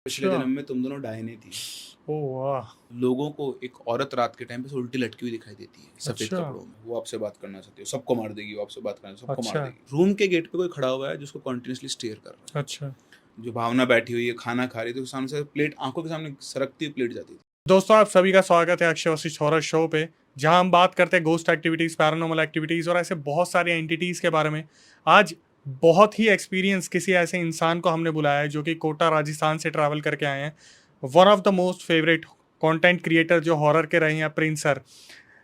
पिछले अच्छा। जन्म में तुम दोनों डायने थी। ओह वाह! लोगों को एक औरत रात के टाइम पे उल्टी लटकी हुई दिखाई देती है सफेद अच्छा, कपड़ों में। वो आपसे बात करना चाहती है, सबको मार देगी। वो आपसे बात करना सबको मार अच्छा, देगी। रूम के गेट पे कोई खड़ा हुआ है जिसको कंटिन्यूअसली स्टेयर कर रहा अच्छा। है। जो भावना बैठी हुई है, खाना खा रही है, तो सामने से प्लेट, आंखों के सामने सरकती हुई प्लेट जाती थी। दोस्तों आप सभी का स्वागत है अक्षय वशिष्ठ हॉरर शो पे, जहां हम बात करते हैं घोस्ट एक्टिविटीज़, पैरानॉर्मल एक्टिविटीज़ और ऐसे बहुत सारी एंटिटीज़ के बारे में। आज बहुत ही एक्सपीरियंस किसी ऐसे इंसान को हमने बुलाया है जो कि कोटा राजस्थान से ट्रैवल करके आए हैं। One of the most favourite content creator जो हॉरर के रहे हैं, प्रिंस सर।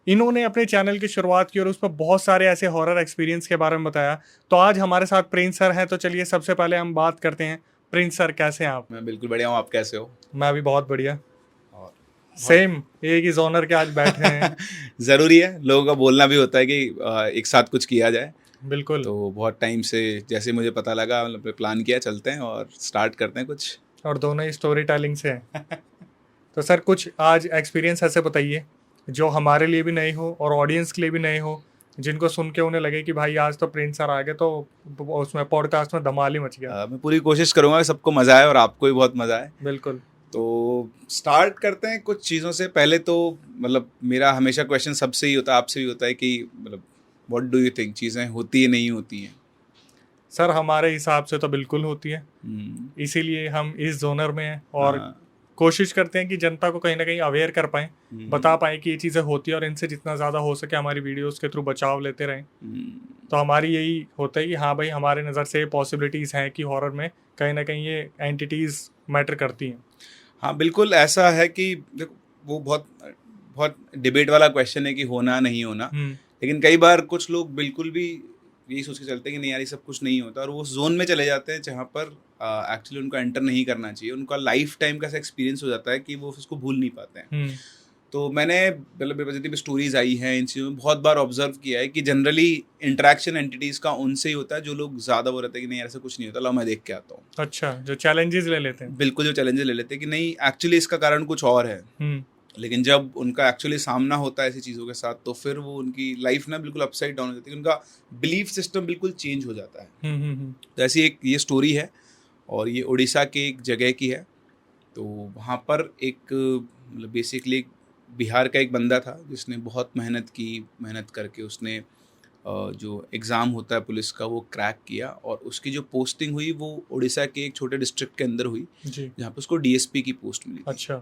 इन्होंने अपने चैनल की शुरुआत की और उस पर बहुत सारे ऐसे हॉरर एक्सपीरियंस के बारे में बताया। तो आज हमारे साथ प्रिंस सर हैं, तो चलिए सबसे पहले हम बात करते हैं। प्रिंस सर, कैसे हैं आप? मैं बिल्कुल बढ़िया हूँ। आप कैसे हो? मैं भी बहुत बढ़िया। और बहुत सेम, एक ही जॉनर के आज बैठे हैं। ज़रूरी है, लोगों का बोलना भी होता है कि एक साथ कुछ किया जाए। बिल्कुल। तो बहुत टाइम से जैसे मुझे पता लगा, मतलब प्लान किया, चलते हैं और स्टार्ट करते हैं कुछ। और दोनों ही स्टोरी टेलिंग से हैं। तो सर कुछ आज एक्सपीरियंस ऐसे बताइए जो हमारे लिए भी नए हो और ऑडियंस के लिए भी नए हो, जिनको सुन के उन्हें लगे कि भाई आज तो प्रिंस सर आ गए तो उसमें पॉडकास्ट में धमाल ही मच गया। मैं पूरी कोशिश करूंगा कि सबको मज़ा आए और आपको भी बहुत मज़ा आए। बिल्कुल। तो स्टार्ट करते हैं कुछ चीज़ों से। पहले तो मतलब मेरा हमेशा क्वेश्चन सबसे ही होता है, आपसे भी होता है कि मतलब व्हाट डू यू थिंक, चीज़ें होती है नहीं होती हैं? सर हमारे हिसाब से तो बिल्कुल होती है, हम्म, इसीलिए हम इस जोनर में हैं और हाँ। कोशिश करते हैं कि जनता को कहीं ना कहीं अवेयर कर पाएं, हम्म, बता पाएं कि ये चीज़ें होती है और इनसे जितना ज़्यादा हो सके हमारी वीडियोस के थ्रू बचाव लेते रहें। हम्म, तो हमारी यही होता है कि हाँ भाई, हमारे नज़र से पॉसिबिलिटीज़ हैं कि हॉरर में कहीं ना कहीं ये एंटिटीज़ मैटर करती हैं। हाँ बिल्कुल ऐसा है कि देखो, वो बहुत बहुत डिबेट वाला क्वेश्चन है कि होना नहीं होना। हम्म। लेकिन कई बार कुछ लोग बिल्कुल भी यही सोच के चलते हैं कि नहीं यार, ये सब कुछ नहीं होता, और वो उस जोन में चले जाते हैं जहाँ पर एक्चुअली उनको एंटर नहीं करना चाहिए। उनका लाइफ टाइम का ऐसा एक्सपीरियंस हो जाता है कि वो उसको भूल नहीं पाते हैं। हम्म। तो मैंने मतलब जितनी भी स्टोरीज आई हैं इन चीज़ों में बहुत बार ऑब्जर्व किया है कि जनरली इंटरेक्शन एंटिटीज़ का उनसे ही होता है जो लोग ज़्यादा वो रहते हैं कि नहीं यार ऐसा कुछ नहीं होता, लो मैं देख के आता हूँ। अच्छा, जो चैलेंजेस ले लेते हैं। बिल्कुल, जो चैलेंजेस ले लेते हैं कि नहीं एक्चुअली इसका कारण कुछ और है। हम्म। लेकिन जब उनका एक्चुअली सामना होता है ऐसी चीज़ों के साथ, तो फिर वो उनकी लाइफ ना बिल्कुल अपसाइड डाउन हो जाती है। उनका बिलीफ सिस्टम बिल्कुल चेंज हो जाता है। हम्म। तो ऐसी एक ये स्टोरी है, और ये उड़ीसा के एक जगह की है। तो वहाँ पर एक मतलब बेसिकली बिहार का एक बंदा था जिसने बहुत मेहनत की। मेहनत करके उसने जो एग्ज़ाम होता है पुलिस का वो क्रैक किया, और उसकी जो पोस्टिंग हुई वो उड़ीसा के एक छोटे डिस्ट्रिक्ट के अंदर हुई, जी। जहाँ पर उसको डीएसपी की पोस्ट मिली थी। अच्छा।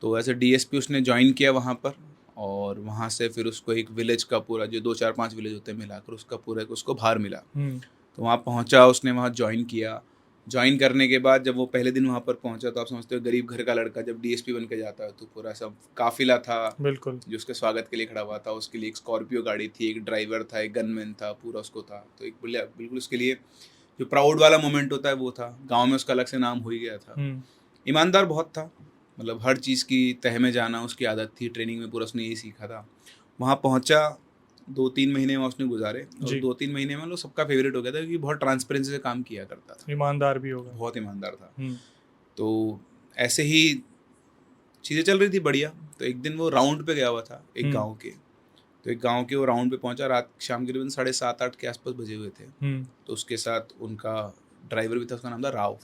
तो एज ए डीएसपी उसने ज्वाइन किया वहाँ पर, और वहाँ से फिर उसको एक विलेज का पूरा, जो 2 4 5 विलेज होते हैं मिलाकर, उसका पूरा उसको भार मिला। हम्म। तो वहाँ पहुँचा, उसने वहाँ ज्वाइन किया। ज्वाइन करने के बाद जब वो पहले दिन वहाँ पर पहुँचा, तो आप समझते हो गरीब घर का लड़का जब डीएसपी बन के जाता है तो पूरा सब काफिला था बिल्कुल। जो उसके स्वागत के लिए खड़ा हुआ था। उसके लिए एक स्कॉर्पियो गाड़ी थी, एक ड्राइवर था, एक गनमैन था, पूरा उसको था। तो एक बिल्कुल उसके लिए जो प्राउड वाला मोमेंट होता है वो था। गाँव में उसका अलग से नाम हो ही गया था। हम्म। ईमानदार बहुत था, मतलब हर चीज़ की तह में जाना उसकी आदत थी। ट्रेनिंग में पूरा उसने यही सीखा था। वहाँ पहुँचा, 2 3 महीने में उसने गुजारे, और जी। 2 3 महीने में वो सबका फेवरेट हो गया था क्योंकि बहुत ट्रांसपेरेंसी से काम किया करता था। ईमानदार भी होगा। बहुत ईमानदार था। हम्म। तो ऐसे ही चीज़ें चल रही थी बढ़िया। तो एक दिन वो राउंड पे गया हुआ था एक हम्म। गांव के। तो एक गांव के वो राउंड पे पहुंचा, रात शाम के करीबन 7:30 8 के आसपास बजे हुए थे। हम्म। तो उसके साथ उनका ड्राइवर भी था, उसका नाम था राव।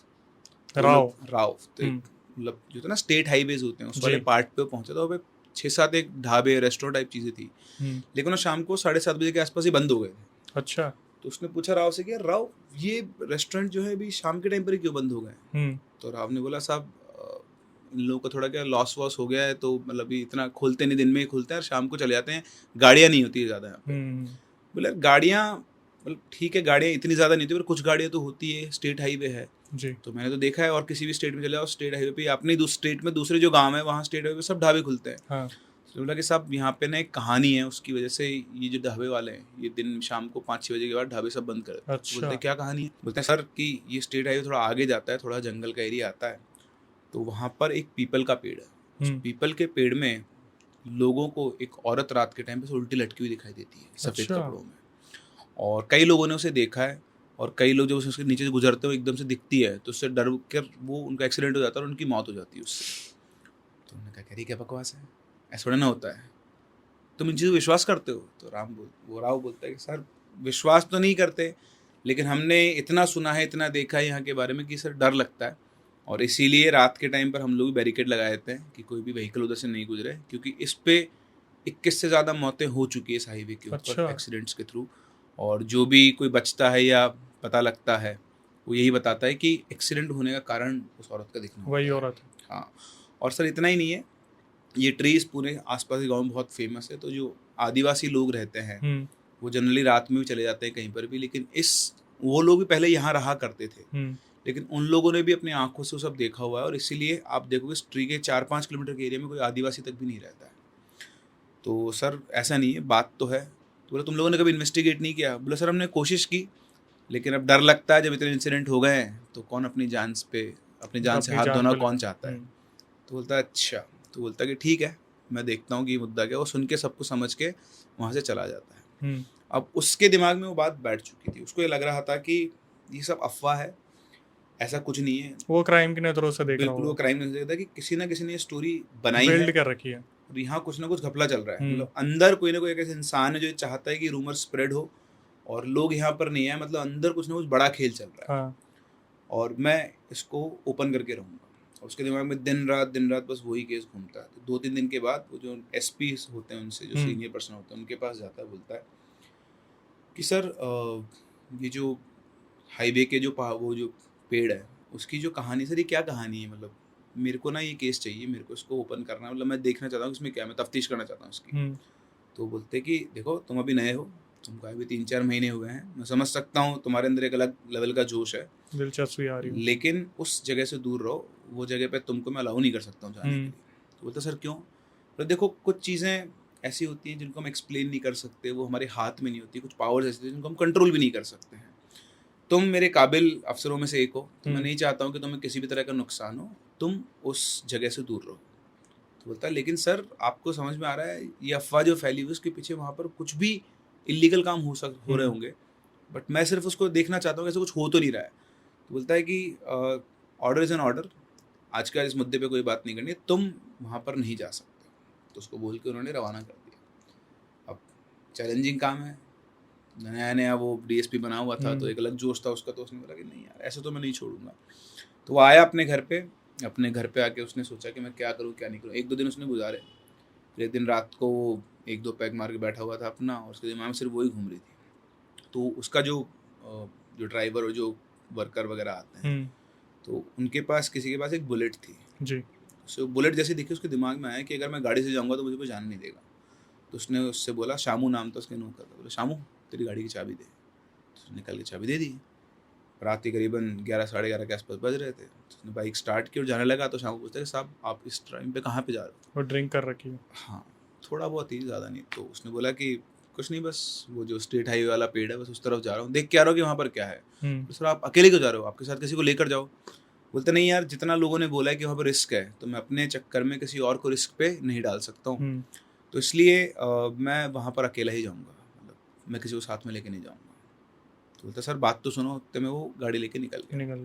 तो वो राव। लोग राव, तो एक हम्म। मतलब जो था ना स्टेट हाईवेज होते हैं उस वाले जी। पार्ट पे पहुंचा था। वहाँ पे 6 7 एक ढाबे रेस्टोरेंट टाइप चीज़ें थी। हम्म। लेकिन वो शाम को 7:30 बजे के आसपास ही बंद हो गए थे। अच्छा। तो उसने पूछा राव से कि यार राव, ये रेस्टोरेंट जो है अभी शाम के टाइम पर ही क्यों बंद हो गए? हम्म। तो राव ने बोला साहब, इन लोगों का थोड़ा क्या लॉस वॉस हो गया है, तो मतलब अभी इतना खोलते नहीं, दिन में ही खोलते हैं और शाम को चले जाते हैं। गाड़ियाँ नहीं होती है ज़्यादा यहाँ पे। हम्म। बोले गाड़ियाँ, मतलब ठीक है गाड़ियाँ इतनी ज़्यादा नहीं होती, पर कुछ गाड़ियाँ तो होती है, स्टेट हाईवे है। जी। तो मैंने तो देखा है, और किसी भी स्टेट में चले जाओ स्टेट हाईवे पे, अपने स्टेट में दूसरे जो गांव है वहाँ स्टेट हाईवे पे सब ढाबे खुलते हैं। हाँ। तो बोला कि साहब यहाँ पे ना एक कहानी है, उसकी वजह से ये जो ढाबे वाले हैं ये दिन शाम को 5 6 बजे के बाद ढाबे सब बंद कर देते हैं। तो बोलते अच्छा। हैं क्या कहानी है? बोलते हैं सर कि ये स्टेट हाईवे थोड़ा आगे जाता है, थोड़ा जंगल का एरिया आता है। तो वहाँ पर एक पीपल का पेड़ है। उस हम्म। पीपल के पेड़ में लोगों को एक औरत रात के टाइम पे उल्टी लटकी हुई दिखाई देती है सफ़ेद अच्छा। कपड़ों में। और कई लोगों ने उसे देखा है, और कई लोग जब उसके नीचे से गुजरते हुए एकदम से दिखती है तो उससे डर कर वो उनका एक्सीडेंट हो जाता है और उनकी मौत हो जाती है उससे। तो उन्होंने कहा क्या बकवास है, ऐसा थोड़ा ना होता है, तुम इन चीज़ों पर विश्वास करते हो? तो राव बोलता है कि सर विश्वास तो नहीं करते, लेकिन हमने इतना सुना है, इतना देखा है यहाँ के बारे में कि सर डर लगता है। और इसीलिए रात के टाइम पर हम लोग बैरिकेड लगा देते हैं कि कोई भी व्हीकल उधर से नहीं गुजरे, क्योंकि इस पे 21 से ज़्यादा मौतें हो चुकी है इस हाईवे के ऊपर अच्छा। एक्सीडेंट्स के थ्रू। और जो भी कोई बचता है या पता लगता है वो यही बताता है कि एक्सीडेंट होने का कारण उस औरत का दिखना वही होता है। औरत। हाँ, और सर इतना ही नहीं है, ये ट्रीज पूरे आसपास के गाँव में बहुत फेमस है। तो जो आदिवासी लोग रहते हैं हम्म। वो जनरली रात में भी चले जाते हैं कहीं पर भी, लेकिन वो लोग भी पहले यहाँ रहा करते थे, हम्म। लेकिन उन लोगों ने भी अपनी आंखों से वो सब देखा हुआ है। और इसीलिए आप देखोगे इस ट्री के 4-5 किलोमीटर के एरिया में कोई आदिवासी तक भी नहीं रहता है। तो सर ऐसा नहीं है, बात तो है। तो बोला तुम लोगों ने कभी इन्वेस्टिगेट नहीं किया? बोला सर हमने कोशिश की, लेकिन अब डर लगता है, जब इतने इंसिडेंट हो गए हैं तो कौन अपनी जान से अपनी हाथ जान धोना को ले। कौन चाहता है। तो बोलता है अच्छा। तो बोलता है कि ठीक है, मैं देखता हूँ कि ये मुद्दा क्या है। वो सुन के सब कुछ समझ के वहाँ से चला जाता है। अब उसके दिमाग में वो बात बैठ चुकी थी, उसको ये लग रहा था कि ये सब अफवाह है, ऐसा कुछ नहीं है। वो क्राइम की नजरों से देख रहा बिल्कुल वो होगा, क्राइम नहीं देखता कि किसी ना किसी ने ये स्टोरी बनाई है बिल्ड कर रखी है। और यहाँ कुछ ना कुछ घपला चल रहा है। मतलब अंदर कोई ना कोई एक ऐसा इंसान है जो चाहता है कि रूमर स्प्रेड हो और लोग यहाँ पर नहीं आए, मतलब अंदर कुछ ना कुछ बड़ा खेल चल रहा है। हाँ। और मैं इसको ओपन करके रहूँगा। और उसके दिमाग में दिन रात बस वही केस घूमता है। तो 2-3 दिन के बाद वो जो SP होते हैं उनसे, जो सीनियर पर्सन होते हैं, उनके पास जाता है, बोलता है कि सर ये जो हाईवे के वो जो पेड़ है उसकी जो कहानी, सर ये क्या कहानी है? मतलब मेरे को ना ये केस चाहिए, मेरे को इसको ओपन करना है, मतलब मैं देखना चाहता हूँ इसमें क्या, मैं तफ्तीश करना चाहता हूँ इसकी। तो बोलते कि देखो तुम अभी नए हो, तुमको अभी 3-4 महीने हुए हैं, मैं समझ सकता हूँ तुम्हारे अंदर एक अलग लेवल का जोश है, दिलचस्पी आ रही है, लेकिन उस जगह से दूर रहो, वो जगह पे तुमको मैं अलाउ नहीं कर सकता हूँ जाने के लिए। तो बोलते सर क्यों? तो देखो कुछ चीज़ें ऐसी होती हैं जिनको हम एक्सप्लेन नहीं कर सकते, वो हमारे हाथ में नहीं होती, कुछ पावर्स ऐसी हैं जिनको हम कंट्रोल भी नहीं कर सकते हैं। तुम मेरे काबिल अफसरों में से एक हो, तो मैं नहीं चाहता हूँ कि तुम्हें किसी भी तरह का नुकसान हो, तुम उस जगह से दूर रहो। तो बोलता है लेकिन सर आपको समझ में आ रहा है ये अफवाह जो फैली हुई उसके पीछे वहाँ पर कुछ भी इलीगल काम हो रहे होंगे, बट मैं सिर्फ उसको देखना चाहता हूँ कि ऐसा कुछ हो तो नहीं रहा है। तो बोलता है कि ऑर्डर इज़ एन ऑर्डर, आज का इस मुद्दे पे कोई बात नहीं करनी, तुम वहाँ पर नहीं जा सकते। तो उसको बोल के उन्होंने रवाना कर दिया। अब चैलेंजिंग काम है, नया नया वो DSP बना हुआ था, तो एक अलग जोश था उसका। तो उसने बोला कि नहीं यार ऐसा तो मैं नहीं छोड़ूंगा। तो वो आया अपने घर पे आके उसने सोचा कि मैं क्या करूँ क्या नहीं करूँ। 1-2 दिन उसने गुजारे, फिर एक दिन रात को वो 1-2 पैग मार के बैठा हुआ था अपना, और उसके दिमाग में सिर्फ वही घूम रही थी। तो उसका जो ड्राइवर और जो वर्कर वगैरह आते हैं, तो उनके पास किसी के पास एक बुलेट थी जी। सो बुलेट जैसे दिखी उसके दिमाग में आया कि अगर मैं गाड़ी से जाऊँगा तो मुझे कोई जाने नहीं देगा। तो उसने उससे बोला, शामू नाम था उसके नौकर का, बोला शामू तेरी गाड़ी की चाबी दे। तो उसने निकल के चाबी दे दी। रात के करीबन 11-11:30 के आसपास बज रहे थे। तो उसने बाइक स्टार्ट की और जाने लगा। तो शामू पूछता है कि साहब आप इस टाइम पे कहाँ पे जा रहे हो? वो ड्रिंक कर रखी है। हाँ, थोड़ा बहुत ही, ज़्यादा नहीं। तो उसने बोला कि कुछ नहीं, बस वो जो स्टेट हाईवे वाला पेड़ है बस उस तरफ जा रहा हूँ, देख के आ रहा हूँ कि वहाँ पर क्या है। तो सर आप अकेले क्यों जा रहे हो, आपके साथ किसी को लेकर जाओ। बोलते नहीं यार, जितना लोगों ने बोला है कि वहाँ पर रिस्क है, तो मैं अपने चक्कर में किसी और को रिस्क पे नहीं डाल सकता हूँ, तो इसलिए मैं वहाँ पर अकेला ही जाऊँगा, मतलब मैं किसी को साथ में लेके नहीं जाऊँगा। तो बोलता सर बात तो सुनो। उतने में वो गाड़ी लेके निकल गया।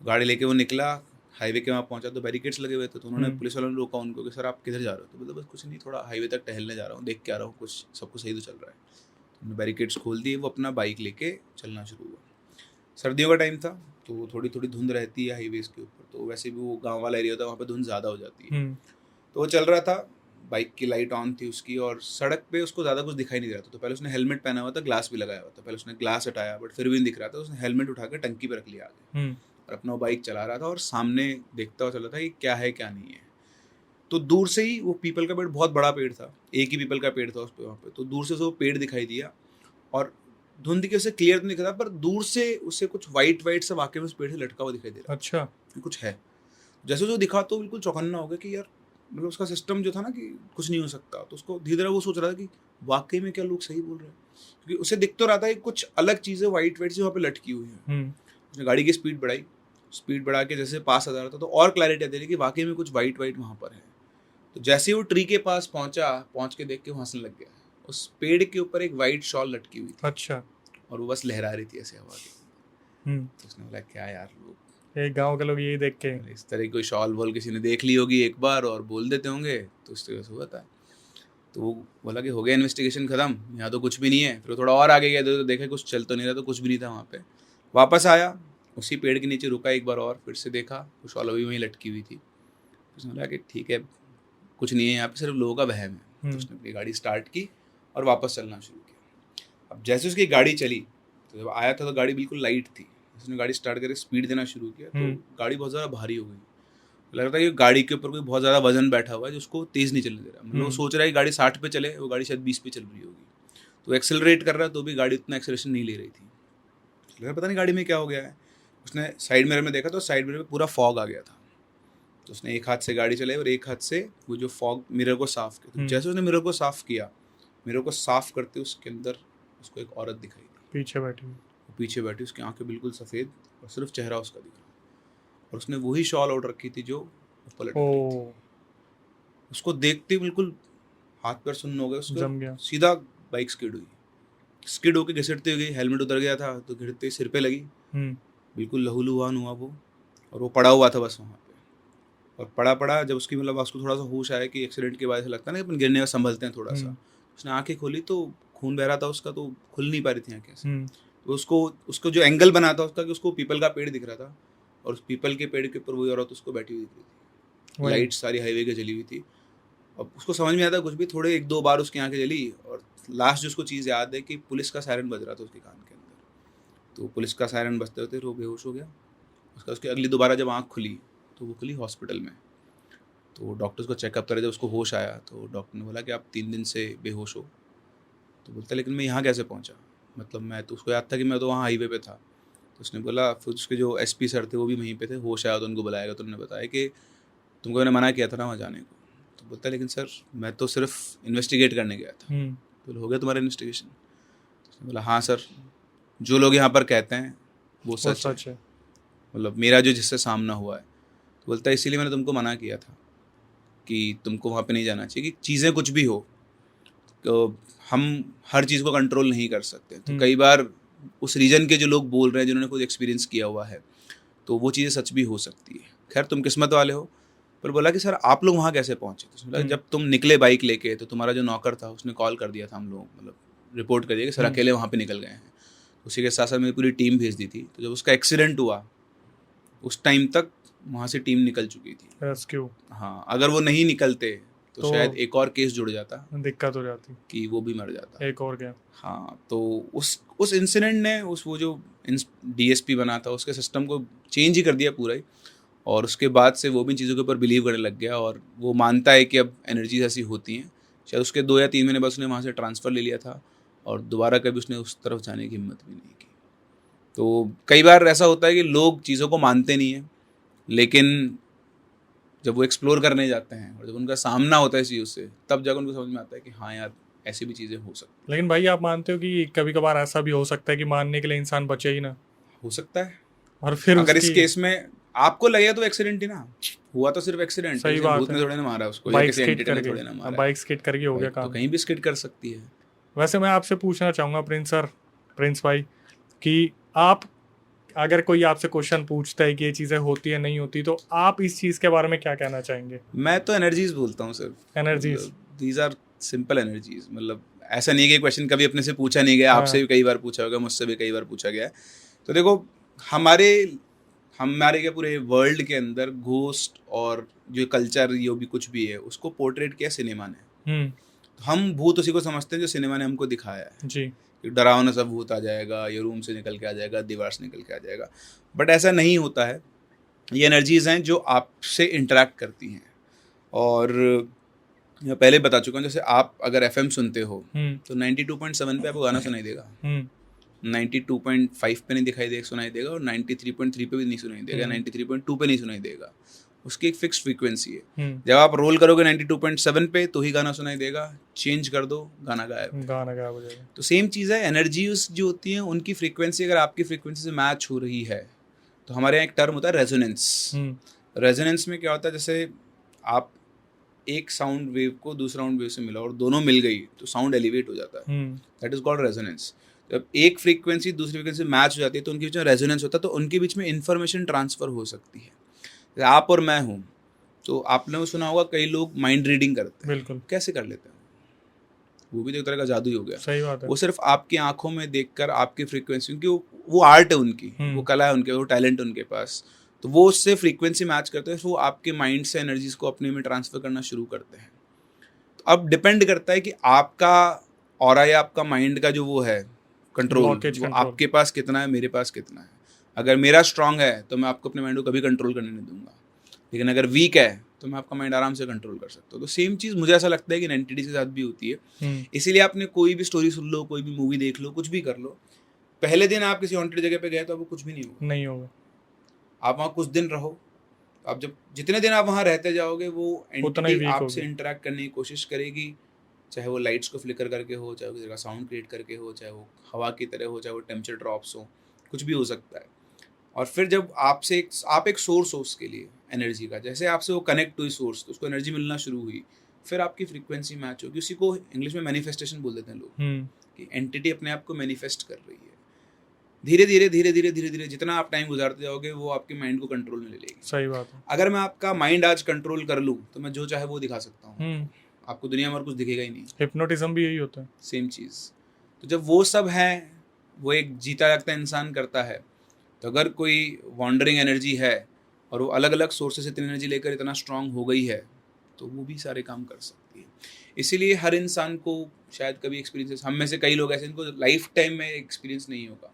गाड़ी लेके वो निकला, हाईवे के वहाँ पहुँचा तो बैरिकेड्स लगे हुए थे। तो उन्होंने पुलिस वालों ने रोका उनको कि सर आप किधर जा रहे हो? तो बोलते बस कुछ नहीं, थोड़ा हाईवे तक टहलने जा रहा हूँ, देख के आ रहा हूँ कुछ सब कुछ सही तो चल रहा है। तो उन्होंने बैरिकेड्स खोल दिए, वो अपना बाइक लेके चलना शुरू हुआ। सर्दियों का टाइम था तो थोड़ी थोड़ी धुंध रहती है हाईवेज़ के ऊपर, तो वैसे भी वो गाँव वाला एरिया होता है, वहाँ पर धुंध ज़्यादा हो जाती है। तो वो चल रहा था, बाइक की लाइट ऑन थी उसकी, और सड़क पे उसको ज़्यादा कुछ दिखाई नहीं दे रहा था। तो पहले उसने हेलमेट पहना हुआ था, ग्लास भी लगाया हुआ था। पहले उसने ग्लास हटाया बट फिर भी नहीं दिख रहा था। उसने हेलमेट उठा कर टंकी पे रख लिया आगे, और अपना बाइक चला रहा था और सामने देखता हुआ चल रहा था कि क्या है क्या नहीं है। तो दूर से ही वो पीपल का पेड़, बहुत बड़ा पेड़ था, एक ही पीपल का पेड़ था उस पर वहाँ पे। तो दूर से वो पेड़ दिखाई दिया, और धुंध के उसे क्लियर तो नहीं दिखा था, पर दूर से उसे कुछ वाइट सा वाकई में उस पेड़ से लटका हुआ दिखाई दे रहा। अच्छा, कुछ है। जैसे जो दिखा तो बिल्कुल चौकन्ना हो गया कि यार, मतलब उसका सिस्टम जो था ना कि कुछ नहीं हो सकता। तो उसको धीरे धीरे वो सोच रहा था कि वाकई में क्या लोग सही बोल रहे हैं, क्योंकि उसे दिख तो रहा था कि कुछ अलग चीज़ें वाइट सी वहाँ पे लटकी हुई हैं। उसने गाड़ी की स्पीड बढ़ाई, स्पीड बढ़ा के जैसे पास आ रहा था तो और क्लैरिटी आती रही कि वाकई में कुछ वाइट वहाँ पर है। तो जैसे ही वो ट्री के पास पहुँच के देख के वो हंसने लग गया। उस पेड़ के ऊपर एक वाइट शॉल लटकी हुई थी। अच्छा। और वो बस लहरा रही थी ऐसे हवा के। तो उसने बोला क्या यार, लोग एक गांव के लोग यही देख के, इस तरह की कोई शॉल वॉल किसी ने देख ली होगी एक बार और बोल देते होंगे, तो इस तरह से होता है। तो वो बोला कि हो गया इन्वेस्टिगेशन ख़त्म, यहाँ तो कुछ भी नहीं है। फिर थोड़ा और आगे गया तो देखा कुछ चल तो नहीं रहा, तो कुछ भी नहीं था वहाँ पे। वापस आया, उसी पेड़ के नीचे रुका एक बार और, फिर से देखा वो शॉल अभी वहीं लटकी हुई थी। उसने बोला कि ठीक है कुछ नहीं है यहाँ पे, सिर्फ लोगों का वहम है। तो उसने अपनी गाड़ी स्टार्ट की और वापस चलना शुरू किया। अब जैसे उसकी गाड़ी चली तो जब आया था तो गाड़ी बिल्कुल लाइट थी, उसने गाड़ी स्टार्ट करके स्पीड देना शुरू किया तो गाड़ी बहुत ज़्यादा भारी हो गई। लग रहा था कि गाड़ी के ऊपर कोई बहुत ज़्यादा वजन बैठा हुआ है जो उसको तेज़ नहीं चलने दे रहा। मतलब वो सोच रहा है कि गाड़ी 60 पे चले, वो गाड़ी शायद 20 पे चल रही होगी। तो एक्सेलरेट कर रहा है तो भी गाड़ी उतना एक्सेलरेशन नहीं ले रही थी। लगा पता नहीं गाड़ी में क्या हो गया है। उसने साइड मिरर में देखा तो साइड मिरर में पूरा फॉग आ गया था। तो उसने एक हाथ से गाड़ी चलाई और एक हाथ से वो जो फॉग मिरर को साफ़ किया। तो जैसे उसने मिरर को साफ़ किया, मिरर को साफ़ करते उसके अंदर उसको एक औरत दिखाई दी, पीछे बैठी, वो पीछे बैठी, उसकी आंखें बिल्कुल सफ़ेद और सिर्फ चेहरा उसका दिख रहा। और उसने वही शॉल ओढ़ रखी थी जो ऊपर लटकी थी। उसको देखते बिल्कुल हाथ पैर सुन्न हो गए, उसको सीधा बाइक स्किड हुई, स्किड होकर घिसटते हुए गई। हेलमेट उतर गया था तो गिरते सिर पे लगी, बिल्कुल लहूलुहान हुआ वो, और वो पड़ा हुआ था बस वहाँ पे। और पड़ा जब उसकी मतलब उसको थोड़ा सा होश आया कि एक्सीडेंट के बाद ऐसा लगता है ना कि अपन गिरने में संभलते हैं थोड़ा सा, उसने आंखें खोली तो खून बह रहा था उसका, तो खुल नहीं पा रही थी आंखें से। तो उसको जो एंगल बना था उसका कि उसको पीपल का पेड़ दिख रहा था और उस पीपल के पेड़ के ऊपर वही औरत उसको बैठी हुई दिख रही थी। लाइट सारी हाईवे की जली हुई थी। अब उसको समझ में आता कुछ भी, थोड़े 1-2 बार उसकी आंखें जली और लास्ट जो उसको चीज़ याद है कि पुलिस का सायरन बज रहा था उसके कान के अंदर। तो पुलिस का सायरन बजते होते वो बेहोश हो गया। उसकी अगली दोबारा जब आँख खुली तो वो खुली हॉस्पिटल में। तो डॉक्टर्स को चेकअप करे, जब उसको होश आया तो डॉक्टर ने बोला कि आप 3 दिन से बेहोश हो। तो बोलता लेकिन मैं यहाँ कैसे पहुँचा, मतलब मैं तो, उसको याद था कि मैं तो वहाँ हाईवे पे था। तो उसने बोला, फिर उसके जो SP सर थे वो भी वहीं पे थे, होश आया तो उनको बुलाया गया तो उन्होंने बताया कि तुमको मैंने मना किया था ना वहाँ जाने को। तो बोलता लेकिन सर मैं तो सिर्फ इन्वेस्टिगेट करने गया था। तो हो गया तुम्हारा इन्वेस्टिगेशन? उसने बोला हाँ सर, जो लोग यहाँ पर कहते हैं वो सच है, मतलब मेरा जो जिससे सामना हुआ है। तो बोलता है इसीलिए मैंने तुमको मना किया था कि तुमको वहाँ पे नहीं जाना चाहिए, कि चीज़ें कुछ भी हो तो हम हर चीज़ को कंट्रोल नहीं कर सकते। तो कई बार उस रीजन के जो लोग बोल रहे हैं, जिन्होंने खुद एक्सपीरियंस किया हुआ है, तो वो चीज़ें सच भी हो सकती है। खैर तुम किस्मत वाले हो। पर बोला कि सर आप लोग वहाँ कैसे पहुँचे? तो बोला जब तुम निकले बाइक लेके तो तुम्हारा जो नौकर था उसने कॉल कर दिया था हम लोग, मतलब रिपोर्ट कर दिया कि सर अकेले वहाँ पे निकल गए हैं। उसी के साथ साथ मेरी पूरी टीम भेज दी थी। तो जब उसका एक्सीडेंट हुआ उस टाइम तक वहाँ से टीम निकल चुकी थी, रेस्क्यू। हाँ, अगर वो नहीं निकलते तो शायद एक और केस जुड़ जाता, दिक्कत हो जाती कि वो भी मर जाता, एक और क्या। हाँ, तो उस इंसिडेंट ने वो जो DSP बना था उसके सिस्टम को चेंज ही कर दिया पूरा ही। और उसके बाद से वो भी चीज़ों के ऊपर बिलीव करने लग गया और वो मानता है कि अब एनर्जीज ऐसी होती हैं। शायद उसके 2 या 3 महीने बाद उसने वहाँ से ट्रांसफ़र ले लिया था और दोबारा कभी उसने उस तरफ जाने की हिम्मत भी नहीं की। तो कई बार ऐसा होता है कि लोग चीज़ों को मानते नहीं हैं, लेकिन जब वो एक्सप्लोर करने जाते हैं और जब उनका सामना होता है इस चीज़ से, तब जाकर उनको समझ में आता है कि हाँ यार ऐसी भी चीज़ें हो सकती हैं। लेकिन भाई आप मानते हो कि कभी कभार ऐसा भी हो सकता है कि मानने के लिए इंसान बचे ही ना? हो सकता है। और फिर अगर इस केस में आपको लगे तो एक्सीडेंट ही ना हुआ, तो सिर्फ एक्सीडेंट, सही बात है, थोड़े ना मारा उसको, बाइक स्किड करके, बाइक स्किड करके हो गया काम, तो कहीं भी स्किड कर सकती है। वैसे मैं आपसे पूछना चाहूँगा प्रिंस भाई कि आप, अगर कोई आपसे क्वेश्चन पूछता है कि ये चीज़ें होती है नहीं होती, तो आप इस चीज़ के बारे में क्या कहना चाहेंगे? मैं तो एनर्जीज बोलता हूँ सिर्फ, energies, these are simple energies. मतलब ऐसा नहीं कि क्वेश्चन कभी अपने से पूछा नहीं गया, आपसे भी कई बार पूछा होगा, मुझसे भी कई बार पूछा गया है। तो देखो हमारे क्या पूरे वर्ल्ड के अंदर घोस्ट और जो कल्चर जो भी कुछ भी है उसको पोर्ट्रेट किया सिनेमा ने। तो हम भूत उसी को समझते हैं जो सिनेमा ने हमको दिखाया है जी, डरावना सा भूत आ जाएगा, ये रूम से निकल के आ जाएगा, दीवार से निकल के आ जाएगा। बट ऐसा नहीं होता है। ये एनर्जीज़ हैं जो आपसे इंटरेक्ट करती हैं। और मैं पहले बता चुका हूँ, जैसे आप अगर FM सुनते हो तो 92.7 पे आपको गाना सुनाई देगा, 92.5 पे नहीं दिखाई सुनाई देगा, और 93.3 पे भी नहीं सुनाई देगा, 93.2 पे नहीं सुनाई देगा। उसकी एक फिक्स फ्रीक्वेंसी है। जब आप रोल करोगे 92.7 पे तो ही गाना सुनाई देगा, चेंज कर दो गाना गायब हो जाएगा। तो सेम चीज़ है, एनर्जीज जो होती हैं उनकी फ्रीक्वेंसी अगर आपकी फ्रीक्वेंसी से मैच हो रही है तो हमारे यहाँ एक टर्म होता है रेजोनेंस। रेजोनेंस में क्या होता है, जैसे आप एक साउंड वेव को दूसरा साउंड वेव से मिला और दोनों मिल गई तो साउंड एलिवेट हो जाता है, दैट इज कॉल्ड रेजोनेंस। जब एक फ्रीक्वेंसी दूसरी फ्रीक्वेंसी मैच हो जाती है तो उनके बीच में रेजोनेंस होता है, तो उनके बीच में इन्फॉर्मेशन ट्रांसफ़र हो सकती है। आप और मैं हूँ, तो आपने सुना होगा कई लोग माइंड रीडिंग करते हैं। बिल्कुल। कैसे कर लेते हैं? वो भी तो एक तरह का जादू ही हो गया। सही बात है। वो सिर्फ आपकी आंखों में देखकर आपकी फ्रीक्वेंसी, क्योंकि वो आर्ट है उनकी, हम्म। वो कला है उनके, वो टैलेंट है उनके पास। तो वो उससे फ्रीक्वेंसी मैच करते हैं, वो आपके माइंड से एनर्जीज को अपने में ट्रांसफर करना शुरू करते हैं। तो अब डिपेंड करता है कि आपका ऑरा या आपका माइंड का जो वो है कंट्रोल, ब्लॉकेज वो कंट्रोल। आपके पास कितना है, मेरे पास कितना है। अगर मेरा स्ट्रांग है तो मैं आपको अपने माइंड को कभी कंट्रोल करने नहीं दूंगा, लेकिन अगर वीक है तो मैं आपका माइंड आराम से कंट्रोल कर सकता हूँ। तो सेम चीज़ मुझे ऐसा लगता है कि एंटिटीज के साथ भी होती है। इसीलिए आपने कोई भी स्टोरी सुन लो, कोई भी मूवी देख लो, कुछ भी कर लो, पहले दिन आप किसी हॉन्टेड जगह पे गए तो आपको कुछ भी नहीं होगा। नहीं होगा। आप वहाँ कुछ दिन रहो, आप जब जितने दिन आप वहाँ रहते जाओगे वो उतना ही एंटिटी weak आपसे होगी। इंटरेक्ट करने की कोशिश करेगी, चाहे वो लाइट्स को फ्लिकर करके हो, चाहे वो किसी का साउंड क्रिएट करके हो, चाहे वो हवा की तरह हो, चाहे वो टेम्परेचर ड्रॉप्स हो, कुछ भी हो सकता है। और फिर जब आपसे आप एक सोर्स हो उसके लिए एनर्जी का, जैसे आपसे वो कनेक्ट हुई सोर्स, तो उसको एनर्जी मिलना शुरू हुई, फिर आपकी फ्रीक्वेंसी मैच होगी। उसी को इंग्लिश में मैनिफेस्टेशन बोल देते हैं लोग, कि एंटिटी अपने आप को मैनिफेस्ट कर रही है। धीरे धीरे धीरे धीरे धीरे धीरे जितना आप टाइम गुजारते जाओगे वो आपके माइंड को कंट्रोल में ले लेगी। सही बात है। अगर मैं आपका माइंड आज कंट्रोल कर लूँ तो मैं जो चाहे वो दिखा सकता हूँ, आपको दुनिया में और कुछ दिखेगा ही नहीं। हिप्नोटिज्म भी यही होता है। सेम चीज़। तो जब वो सब है, वो एक जीता जागता इंसान करता है, तो अगर कोई वॉन्डरिंग एनर्जी है और वो अलग अलग सोर्सेस से इतनी एनर्जी लेकर इतना स्ट्रांग हो गई है, तो वो भी सारे काम कर सकती है। इसीलिए हर इंसान को शायद कभी एक्सपीरियंस, हम में से कई लोग ऐसे जिनको लाइफ टाइम में एक्सपीरियंस नहीं होगा,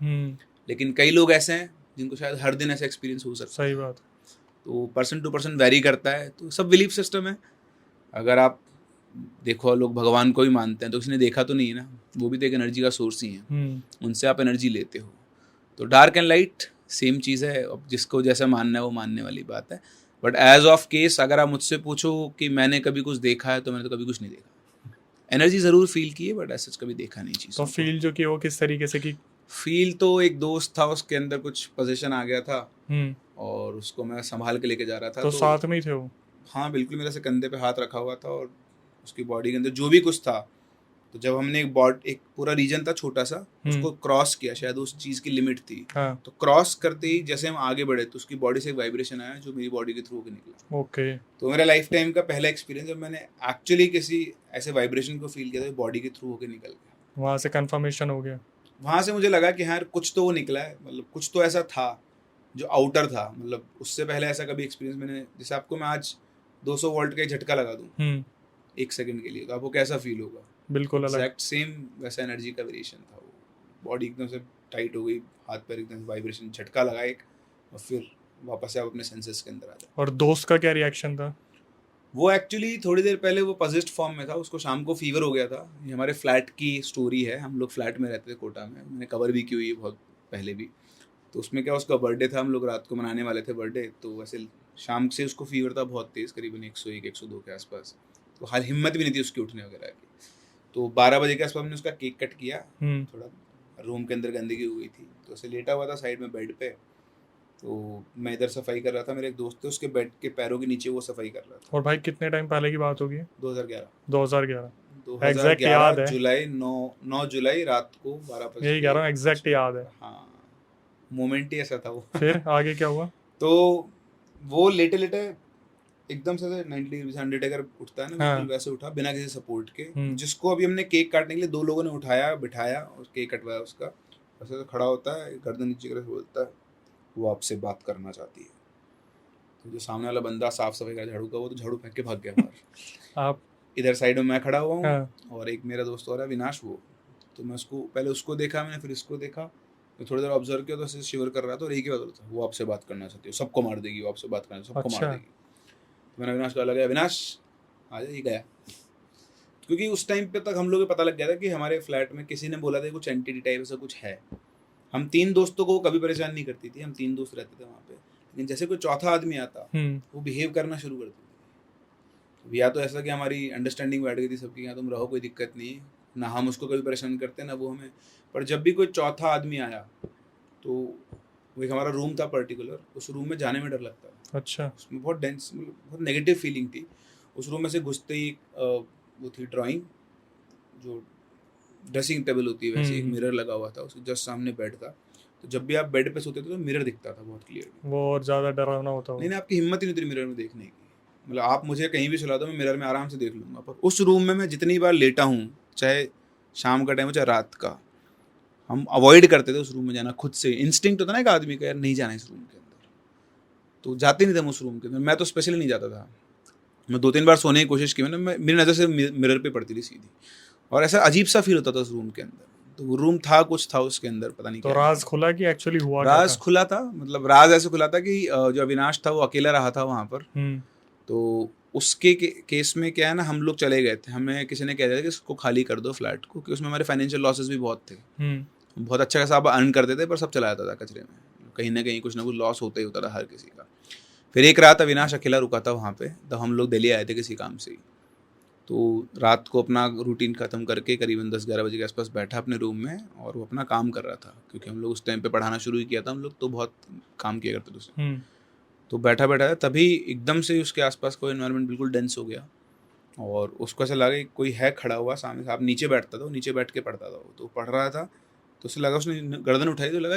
लेकिन कई लोग ऐसे हैं जिनको शायद हर दिन ऐसा एक्सपीरियंस हो सकता है। सही बात। तो पर्सन टू पर्सन वेरी करता है। तो सब बिलीफ सिस्टम है। अगर आप देखो, लोग भगवान को भी मानते हैं तो किसी ने देखा तो नहीं है ना, वो भी तो एक एनर्जी का सोर्स ही है, उनसे आप एनर्जी लेते हो। तो डार्क एंड लाइट सेम चीज़ है, अब जिसको जैसा मानना है वो मानने वाली बात है। बट एज ऑफ केस अगर आप मुझसे पूछो कि मैंने कभी कुछ देखा है, तो मैंने तो कभी कुछ नहीं देखा। एनर्जी ज़रूर फील की है, बट ऐसा कभी देखा नहीं चीज़। तो फील जो की वो किस तरीके से की? फील तो एक दोस्त था, उसके अंदर कुछ पोजीशन आ गया था और उसको मैं संभाल के लेके जा रहा था। तो साथ में ही थे वो? हाँ बिल्कुल, मेरे से कंधे पे हाथ रखा हुआ था और उसकी बॉडी के अंदर जो भी कुछ था। तो जब हमने एक पूरा रीजन था छोटा सा, उसको क्रॉस किया, शायद उस चीज़ की लिमिट थी। तो क्रॉस करते ही जैसे हम आगे बढ़े तो उसकी बॉडी से एक वाइब्रेशन आया जो मेरी बॉडी के थ्रू होकर निकला। ओके। तो मेरा लाइफ टाइम का पहला एक्सपीरियंस जब मैंने एक्चुअली किसी ऐसे वाइब्रेशन को फील किया था, बॉडी के थ्रू होकर निकल गया। वहाँ से कंफर्मेशन हो गया। वहाँ से मुझे लगा कि हाँ कुछ तो वो निकला है, मतलब कुछ तो ऐसा था जो आउटर था। मतलब उससे पहले ऐसा कभी एक्सपीरियंस मैंने, जैसे आपको मैं आज 200 वोल्ट का एक झटका लगा दूँ 1 सेकंड के लिए, तो आपको कैसा फील होगा? बिल्कुल अलग। एग्जैक्ट सेम वैसा एनर्जी का वेरिएशन था। वो बॉडी एकदम से टाइट हो गई, हाथ पैर एकदम वाइब्रेशन, झटका लगा एक, और फिर वापस से आप अपने सेंसेस के अंदर आ जाए। और दोस्त का क्या रिएक्शन था? वो एक्चुअली थोड़ी देर पहले वो पॉजिस्ट फॉर्म में था, उसको शाम को फीवर हो गया था। ये हमारे फ्लैट की स्टोरी है, हम लोग फ्लैट में रहते थे कोटा में, मैंने कवर भी की हुई है बहुत पहले भी। तो उसमें क्या, उसका बर्थडे था, हम लोग रात को मनाने वाले थे बर्थडे। तो वैसे शाम से उसको फीवर था बहुत तेज़, करीबन 101-102 के आसपास। तो हाल हिम्मत भी नहीं थी उसकी उठने वगैरह की। तो 12 बजे के आसपास हमने उसका केक कट किया। थोड़ा रूम के अंदर गंदगी हो गई थी, तो उसे लेटा हुआ था साइड में बेड पे। तो मैं इधर सफाई कर रहा था, मेरे एक दोस्त थे, उसके बेड के पैरों के नीचे वो सफाई कर रहा था। और भाई कितने टाइम पहले की बात होगी? 2011 एग्जैक्ट याद है। जुलाई 9 जुलाई रात को 12 बजे। यही कह रहा हूँ, एग्जैक्ट याद है। हाँ, मोमेंट ही ऐसा था वो। फिर आगे क्या हुआ? तो वो लेटे लेटे एकदम से 90 डिग्री से अंडरटेकर उठता है ना, बिल्कुल वैसे उठा बिना किसी सपोर्ट के। जिसको अभी हमने केक काटने के लिए 2 लोगों ने उठाया, बिठाया और केक कटवाया उसका। वैसे तो खड़ा होता है, गर्दन नीचे करके बोलता है वो आपसे बात करना चाहती है। तो जो सामने वाला बंदा साफ सफाई का झाड़ू का, वो तो झाड़ू फेंक के भाग गया बाहर। आप इधर साइड में मैं खड़ा हुआ हूँ और एक मेरा दोस्त और है विनाश, वो। तो मैं उसको पहले उसको देखा, मैंने फिर इसको देखा, तो थोड़ी देर ऑब्जर्व किया तो ऐसे शिवर कर रहा था और एक ही बात होता, वो आपसे बात करना चाहती है, सबको मार देगी, वो आपसे बात करना, सबको मार देगी। तो मैंने अविनाश को लगा, अविनाश आ जाइए, गया। क्योंकि उस टाइम पे तक हम लोग को पता लग गया था कि हमारे फ्लैट में किसी ने बोला था कुछ एंटिटी टाइप ऐसा कुछ है। हम 3 दोस्तों को कभी परेशान नहीं करती थी, हम 3 दोस्त रहते थे वहाँ पे। लेकिन जैसे कोई चौथा आदमी आता वो बिहेव करना शुरू कर देती थी। या तो ऐसा कि हमारी अंडरस्टैंडिंग बैठ गई थी सबकी, यहाँ तुम रहो, कोई दिक्कत नहीं है, ना हम उसको कभी परेशान करते ना वो हमें। पर जब भी कोई चौथा आदमी आया तो वो एक हमारा रूम था पर्टिकुलर, उस रूम में जाने में डर लगता था। अच्छा। उसमें बहुत डेंस, बहुत नेगेटिव फीलिंग थी। उस रूम में से घुसते ही वो थी ड्राइंग, जो ड्रेसिंग टेबल होती है वैसे, एक मिरर लगा हुआ था, उसके जस्ट सामने बेड था। तो जब भी आप बेड पे सोते थे तो मिरर दिखता था बहुत क्लियर। वो और ज़्यादा डरावना होता नहीं, आपकी हिम्मत ही नहीं होती मिरर में देखने की। मतलब आप मुझे कहीं भी सुला दो, मैं मिरर में आराम से देख लूँगा। पर उस रूम में मैं जितनी बार लेटा हूँ, चाहे शाम का टाइम हो चाहे रात का, हम अवॉइड करते थे उस रूम में जाना, खुद से इंस्टिंक्ट होता ना एक आदमी का, यार नहीं जाना इस रूम के अंदर, तो जाते नहीं थे हम उस रूम के अंदर। मैं तो स्पेशली नहीं जाता था, मैं 2-3 बार सोने की कोशिश की मैंने, मेरी नज़र से मिरर पे पड़ती थी सीधी, और ऐसा अजीब सा फील होता था उस रूम के अंदर। तो वो रूम था, कुछ था उसके अंदर, पता नहीं तो क्या राज खुला कि एक्चुअली हुआ क्या राज था? खुला था, मतलब राज ऐसे खुला था कि जो अविनाश था वो अकेला रहा था वहाँ पर। तो उसके केस में क्या है ना, हम लोग चले गए थे, हमें किसी ने कह दिया था कि इसको खाली कर दो फ्लैट को, कि उसमें हमारे फाइनेंशियल लॉसेस भी बहुत थे। बहुत अच्छा खासा अर्न करते थे, पर सब चला जाता था कचरे में, कहीं ना कुछ लॉस होता ही होता था हर किसी का। फिर एक रात अविनाश अकेला रुका था वहाँ पे, तब हम लोग दिल्ली आए थे किसी काम से ही। तो रात को अपना रूटीन ख़त्म करके करीबन 10-11 बजे के आसपास बैठा अपने रूम में, और वो अपना काम कर रहा था, क्योंकि हम लोग उस टाइम पे पढ़ाना शुरू ही किया था, हम लोग तो बहुत काम किया करते थे उससे। तो बैठा बैठा तभी एकदम से उसके आसपास कोई एनवायरनमेंट बिल्कुल डेंस हो गया, और उसको ऐसा लगा कि कोई है खड़ा हुआ सामने से। आप नीचे बैठता था, नीचे बैठ के पढ़ता था वो, तो पढ़ रहा था, तो उसे लगा, उसने गर्दन उठाई तो लगा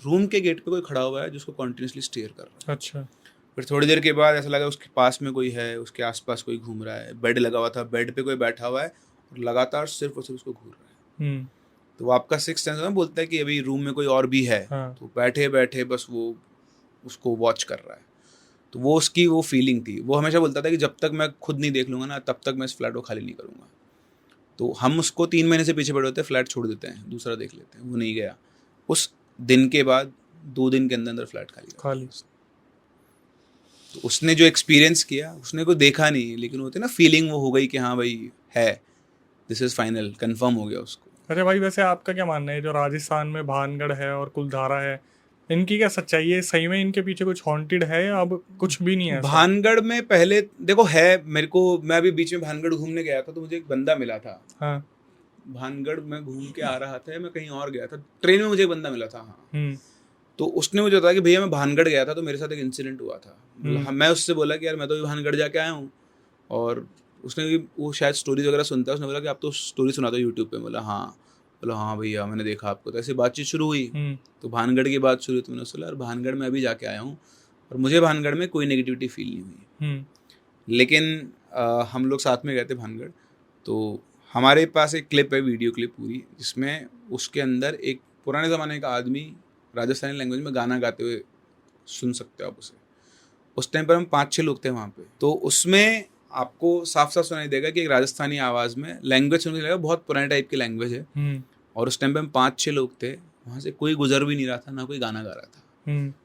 रूम के गेट पे कोई खड़ा हुआ है जो उसको कॉन्टिन्यूसली स्टेयर कर रहा है। अच्छा। फिर थोड़ी देर के बाद ऐसा लगा उसके पास में कोई है, उसके आसपास कोई घूम रहा है, बेड लगा हुआ था, बेड पे कोई बैठा हुआ है और लगातार सिर्फ और सिर्फ उसको घूर रहा है। तो वो आपका सिक्स सेंस ना बोलता है कि अभी रूम में कोई और भी है। हाँ। तो बैठे बैठे बस वो उसको वॉच कर रहा है। तो वो उसकी वो फीलिंग थी। वो हमेशा बोलता था कि जब तक मैं खुद नहीं देख लूँगा ना, तब तक मैं इस फ्लैट को खाली नहीं करूँगा। तो हम उसको 3 महीने से पीछे पड़े होते हैं, फ्लैट छोड़ देते हैं, दूसरा देख लेते हैं। वो नहीं गया। उस दिन के बाद 2 दिन के अंदर अंदर फ्लैट खाली। तो उसने जो एक्सपीरियंस किया, उसने कोई देखा नहीं, लेकिन होते ना फीलिंग वो हो गई कि हाँ भाई है, दिस इज़ फाइनल, कंफर्म हो गया उसको। अरे भाई, वैसे आपका क्या मानना है, जो राजस्थान में भानगढ़ है और कुलधारा है, इनकी क्या सच्चाई है? सही में इनके पीछे कुछ हॉन्टेड है या अब कुछ भी नहीं है ऐसा? भानगढ़ में पहले देखो है, मेरे को, मैं अभी बीच में भानगढ़ घूमने गया था, तो मुझे एक बंदा मिला था। हाँ। भानगढ़ में घूम के आ रहा था, मैं कहीं और गया था, ट्रेन में मुझे एक बंदा मिला था। हाँ। तो उसने मुझे बताया कि भैया मैं भानगढ़ गया था, तो मेरे साथ एक इंसिडेंट हुआ था। मैं उससे बोला कि यार मैं तो भानगढ़ जाके आया हूँ, और उसने भी, वो शायद स्टोरीज वगैरह सुनता है, उसने बोला कि आप तो स्टोरी सुनाते हो यूट्यूब पे। बोला हाँ भैया मैंने देखा आपको। तो ऐसे बातचीत शुरू हुई, तो भानगढ़ की बात शुरू हुई, तो मैंने उससे बोला यार भानगढ़ में अभी जाके आया हूँ, और मुझे भानगढ़ में कोई नेगेटिविटी फील नहीं हुई। लेकिन हम लोग साथ में गए थे भानगढ़, तो हमारे पास एक क्लिप है, वीडियो क्लिप पूरी, जिसमें उसके अंदर एक पुराने ज़माने का आदमी राजस्थानी लैंग्वेज में गाना गाते हुए सुन सकते हो आप उसे। उस टाइम पर हम 5-6 लोग थे वहाँ पे, तो उसमें आपको साफ साफ सुनाई देगा कि एक राजस्थानी आवाज़ में लैंग्वेज सुनने लगेगा, बहुत पुराने टाइप की लैंग्वेज है। और उस टाइम पे हम 5-6 लोग थे, वहाँ से कोई गुजर भी नहीं रहा था, ना कोई गाना गा रहा था।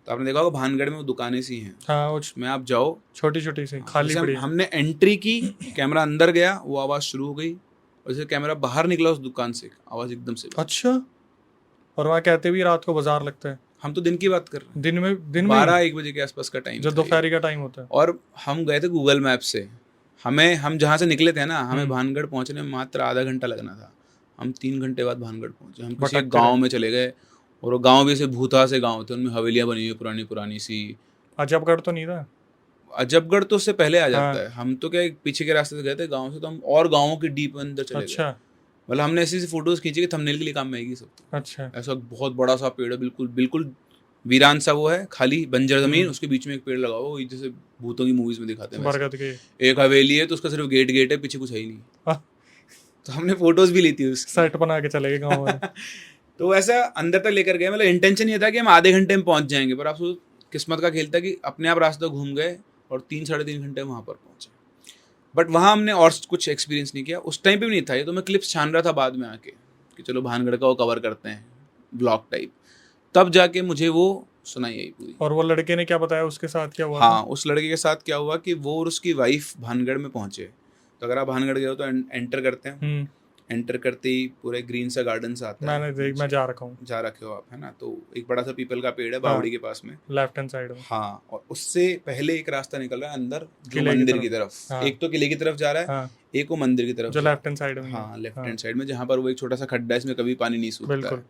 तो आपने देखा होगा भानगढ़ में वो दुकानें सी हैं, हाँ, उसमें आप जाओ, छोटी छोटी सी खाली पड़ी है। हमने एंट्री की, कैमरा अंदर गया, वो आवाज़ शुरू हो गई, और जैसे कैमरा बाहर निकला उस दुकान से, आवाज़ एकदम से। अच्छा। और वहाँ कहते भी रात को बाजार लगता है? हम तो दिन की बात कर रहे हैं, दिन में 12-1 बजे के आसपास का टाइम, जो दोपहर का टाइम होता है। और हम गए थे गूगल मैप से, हम जहाँ से निकले थे ना, हमें भानगढ़ पहुँचने में मात्र आधा घंटा लगना था। हम 3 घंटे बाद भानगढ़ पहुँचे। हम किसी गाँव में चले गए, और वो गाँव भी ऐसे भूता से गाँव थे, उनमें हवेलियाँ बनी हुई पुरानी पुरानी सी। अजबगढ़ तो नहीं था? अजबगढ़ तो उससे पहले आ जाता है। हम तो क्या पीछे के रास्ते से गए थे गाँव से, तो हम और गाँवों के डीप अंदर चले गए। मतलब हमने ऐसी फोटोज खींची कि थंबनेल के लिए काम में आएगी सब। अच्छा। ऐसा बहुत बड़ा सा पेड़ है, बिल्कुल बिल्कुल वीरान सा वो है, खाली बंजर जमीन, उसके बीच में एक पेड़ लगा हुआ, जैसे भूतों की मूवीज में दिखाते हैं बरगद के। एक हवेली है, तो उसका सिर्फ गेट है, पीछे कुछ है ही नहीं। तो हमने फोटोज भी ली थी उसकी, सेट बना के चले गए गाँव में। तो ऐसा अंदर तक लेकर गए। मतलब इंटेंशन ये था कि हम आधे घंटे में पहुंच जाएंगे, पर आप किस्मत का खेल था कि अपने आप रास्ता घूम गए और 3-3.5 घंटे वहाँ पर पहुँचे। बट वहाँ हमने और कुछ एक्सपीरियंस नहीं किया, उस टाइम पे भी नहीं था। ये तो मैं क्लिप्स छान रहा था बाद में आके कि चलो भानगढ़ का वो कवर करते हैं, ब्लॉग टाइप। तब जाके मुझे वो सुनाई आई पूरी। और वो लड़के ने क्या बताया, उसके साथ क्या हुआ? हाँ, उस लड़के के साथ क्या हुआ कि वो और उसकी वाइफ भानगढ़ में पहुंचे। तो अगर आप भानगढ़ गए हो तो एंटर करते हैं, एंटर करते ही पूरे ग्रीन सा गार्डन सा आता है। मैं जा रखा हूँ। जा रखे हो आप, है ना? तो एक बड़ा सा पीपल का पेड़ है बावड़ी के पास में, लेफ्ट हैंड साइड में। हाँ, और उससे पहले एक रास्ता निकल रहा है अंदर, जो मंदिर की तरफ। एक तो किले की तरफ जा रहा है, एक वो मंदिर की तरफ, जो लेफ्ट हैंड साइड में। हाँ, लेफ्ट हैंड साइड में, जहाँ पर वो एक छोटा सा खड्डा है, इसमें कभी पानी नहीं सूखता है,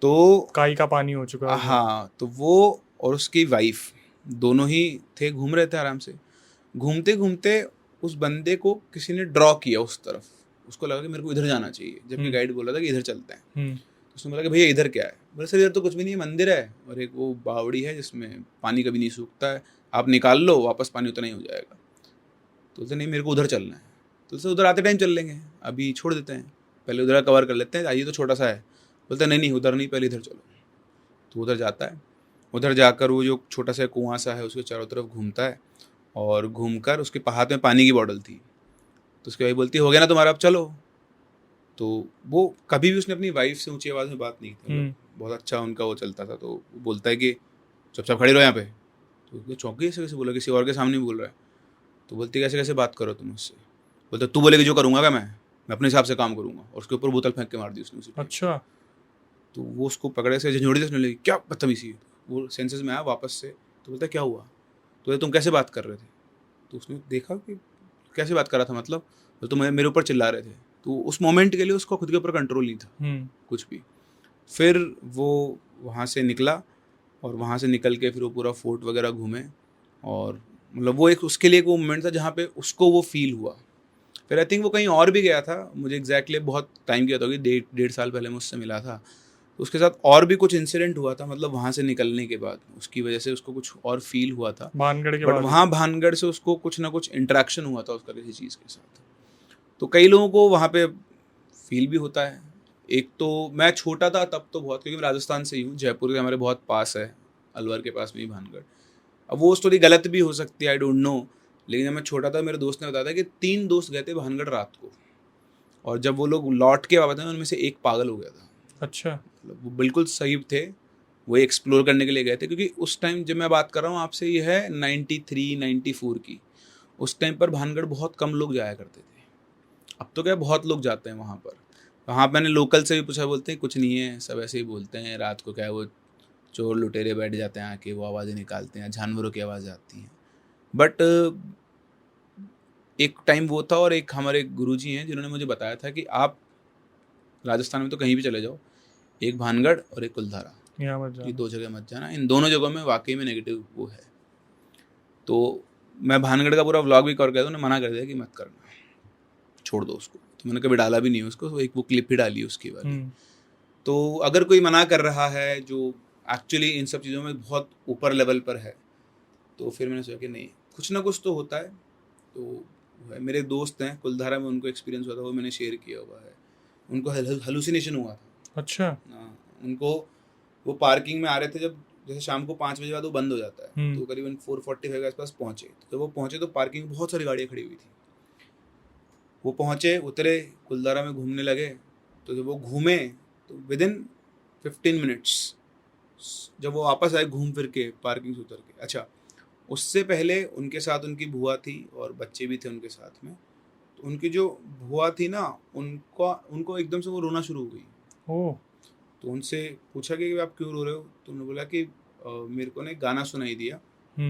तो काई का पानी हो चुका है। हाँ, तो वो और उसकी वाइफ दोनों ही थे, घूम रहे थे आराम से। घूमते घूमते उस बंदे को किसी ने ड्रॉ किया उस तरफ। उसको लगा कि मेरे को इधर जाना चाहिए, जबकि गाइड बोला था कि इधर चलते हैं। तो उसने बोला कि भैया इधर क्या है? बोले सर इधर तो कुछ भी नहीं है, मंदिर है और एक वो बावड़ी है जिसमें पानी कभी नहीं सूखता है, आप निकाल लो, वापस पानी उतना ही हो जाएगा। तो उसने नहीं, मेरे को उधर चलना है। तो उधर आते टाइम चल लेंगे, अभी छोड़ देते हैं, पहले उधर कवर कर लेते हैं, आइए तो छोटा सा है। बोलता नहीं नहीं उधर नहीं, पहले इधर चलो। तो उधर जाता है, उधर जाकर वो जो छोटा सा कुआं सा है उसके चारों तरफ घूमता है, और घूमकर उसके हाथ में पानी की बॉटल थी। तो उसकी वाइफ बोलती है हो गया ना तुम्हारा, अब चलो। तो वो कभी भी उसने अपनी वाइफ से ऊंची आवाज़ में बात नहीं की, मतलब बहुत अच्छा उनका वो चलता था। तो वो बोलता है कि चुपचाप खड़े रहो यहाँ पे। तो ये चौंकी ऐसे कैसे बोला, किसी और के सामने बोल रहा है। तो बोलती है कैसे कैसे बात करो तुम उससे। बोलते तू बोलेगी जो करूँगा क्या मैं अपने हिसाब से काम करूँगा। और उसके ऊपर बोतल फेंक के मार दी उसने उसी टाइम। अच्छा। तो वो उसको पकड़े से झंझोड़ी से, उसने लगी क्या बदतमीजी है। वो सेंसेस में आया वापस से। तो बोलता क्या हुआ। तो बोलते तुम कैसे बात कर रहे थे। तो उसने देखा कि कैसे बात कर रहा था, मतलब तो तुम मेरे ऊपर चिल्ला रहे थे। तो उस मोमेंट के लिए उसको खुद के ऊपर कंट्रोल नहीं था कुछ भी। फिर वो वहाँ से निकला, और वहाँ से निकल के फिर वो पूरा फोर्ट वगैरह घूमे, और मतलब वो एक उसके लिए एक वो मोमेंट था जहाँ पे उसको वो फील हुआ। फिर आई थिंक वो कहीं और भी गया था, मुझे एग्जैक्टली बहुत टाइम किया था कि 1.5 साल पहले मुझसे मिला था। तो उसके साथ और भी कुछ इंसिडेंट हुआ था, मतलब वहाँ से निकलने के बाद उसकी वजह से उसको कुछ और फील हुआ था भानगढ़ के बट बाद। वहाँ भानगढ़ से उसको कुछ ना कुछ इंटरेक्शन हुआ था उसका किसी चीज़ के साथ। तो कई लोगों को वहाँ पे फील भी होता है। एक तो मैं छोटा था तब तो बहुत, क्योंकि मैं राजस्थान से ही हूँ, जयपुर के हमारे बहुत पास है, अलवर के पास में ही भानगढ़। अब वो स्टोरी गलत भी हो सकती है, आई डोंट नो, लेकिन जब मैं छोटा था मेरे दोस्त ने बताया था कि 3 दोस्त गए थे भानगढ़ रात को, और जब वो लोग लौट के वापस आए उनमें से एक पागल हो गया था। अच्छा। मतलब वो बिल्कुल सही थे, वो एक्सप्लोर करने के लिए गए थे, क्योंकि उस टाइम जब मैं बात कर रहा हूँ आपसे, ये है 93 94 की। उस टाइम पर भानगढ़ बहुत कम लोग जाया करते थे। अब तो क्या बहुत लोग जाते हैं वहाँ पर। वहाँ मैंने लोकल से भी पूछा, बोलते हैं कुछ नहीं है, सब ऐसे ही बोलते हैं, रात को क्या है वो चोर लुटेरे बैठ जाते हैं आके, वो आवाज़ें निकालते हैं, जानवरों की आवाज़ आती हैं। बट एक टाइम वो था, और एक हमारे गुरुजी हैं जिन्होंने मुझे बताया था कि आप राजस्थान में तो कहीं भी चले जाओ, एक भानगढ़ और एक कुलधारा, यहाँ मत ये जाना। 2 जगह मत जाना। इन दोनों जगहों में वाकई में नेगेटिव वो है। तो मैं भानगढ़ का पूरा व्लॉग भी कर गया, तो उन्होंने मना कर दिया कि मत करना, छोड़ दो उसको। तो मैंने कभी डाला भी नहीं उसको, तो एक वो क्लिप ही डाली उसकी वाली। तो अगर कोई मना कर रहा है जो एक्चुअली इन सब चीज़ों में बहुत ऊपर लेवल पर है, तो फिर मैंने सोचा कि नहीं, कुछ ना कुछ तो होता है। तो मेरे दोस्त हैं कुलधारा में, उनको एक्सपीरियंस हुआ था, वो मैंने शेयर किया हुआ है। उनको हेलुसिनेशन हुआ था। अच्छा। हाँ, उनको वो पार्किंग में आ रहे थे, जब जैसे शाम को 5 बजे बाद वो बंद हो जाता है, तो करीबन 4:45 के आसपास पहुँचे। तो जब वो पहुँचे तो पार्किंग में बहुत सारी गाड़ियाँ खड़ी हुई थी। वो पहुँचे, उतरे, कुलधारा में घूमने लगे। तो जब वो घूमे तो विदिन 15 मिनट्स जब वो वापस आए घूम फिर के पार्किंग से उतर के, अच्छा उससे पहले उनके साथ उनकी बुआ थी और बच्चे भी थे उनके साथ में। तो उनकी जो बुआ थी ना, उनको एकदम से वो रोना शुरू हो गई। ओह। तो उनसे पूछा कि आप क्यों रो रहे हो। तो उन्होंने बोला कि मेरे को ना एक गाना सुनाई दिया।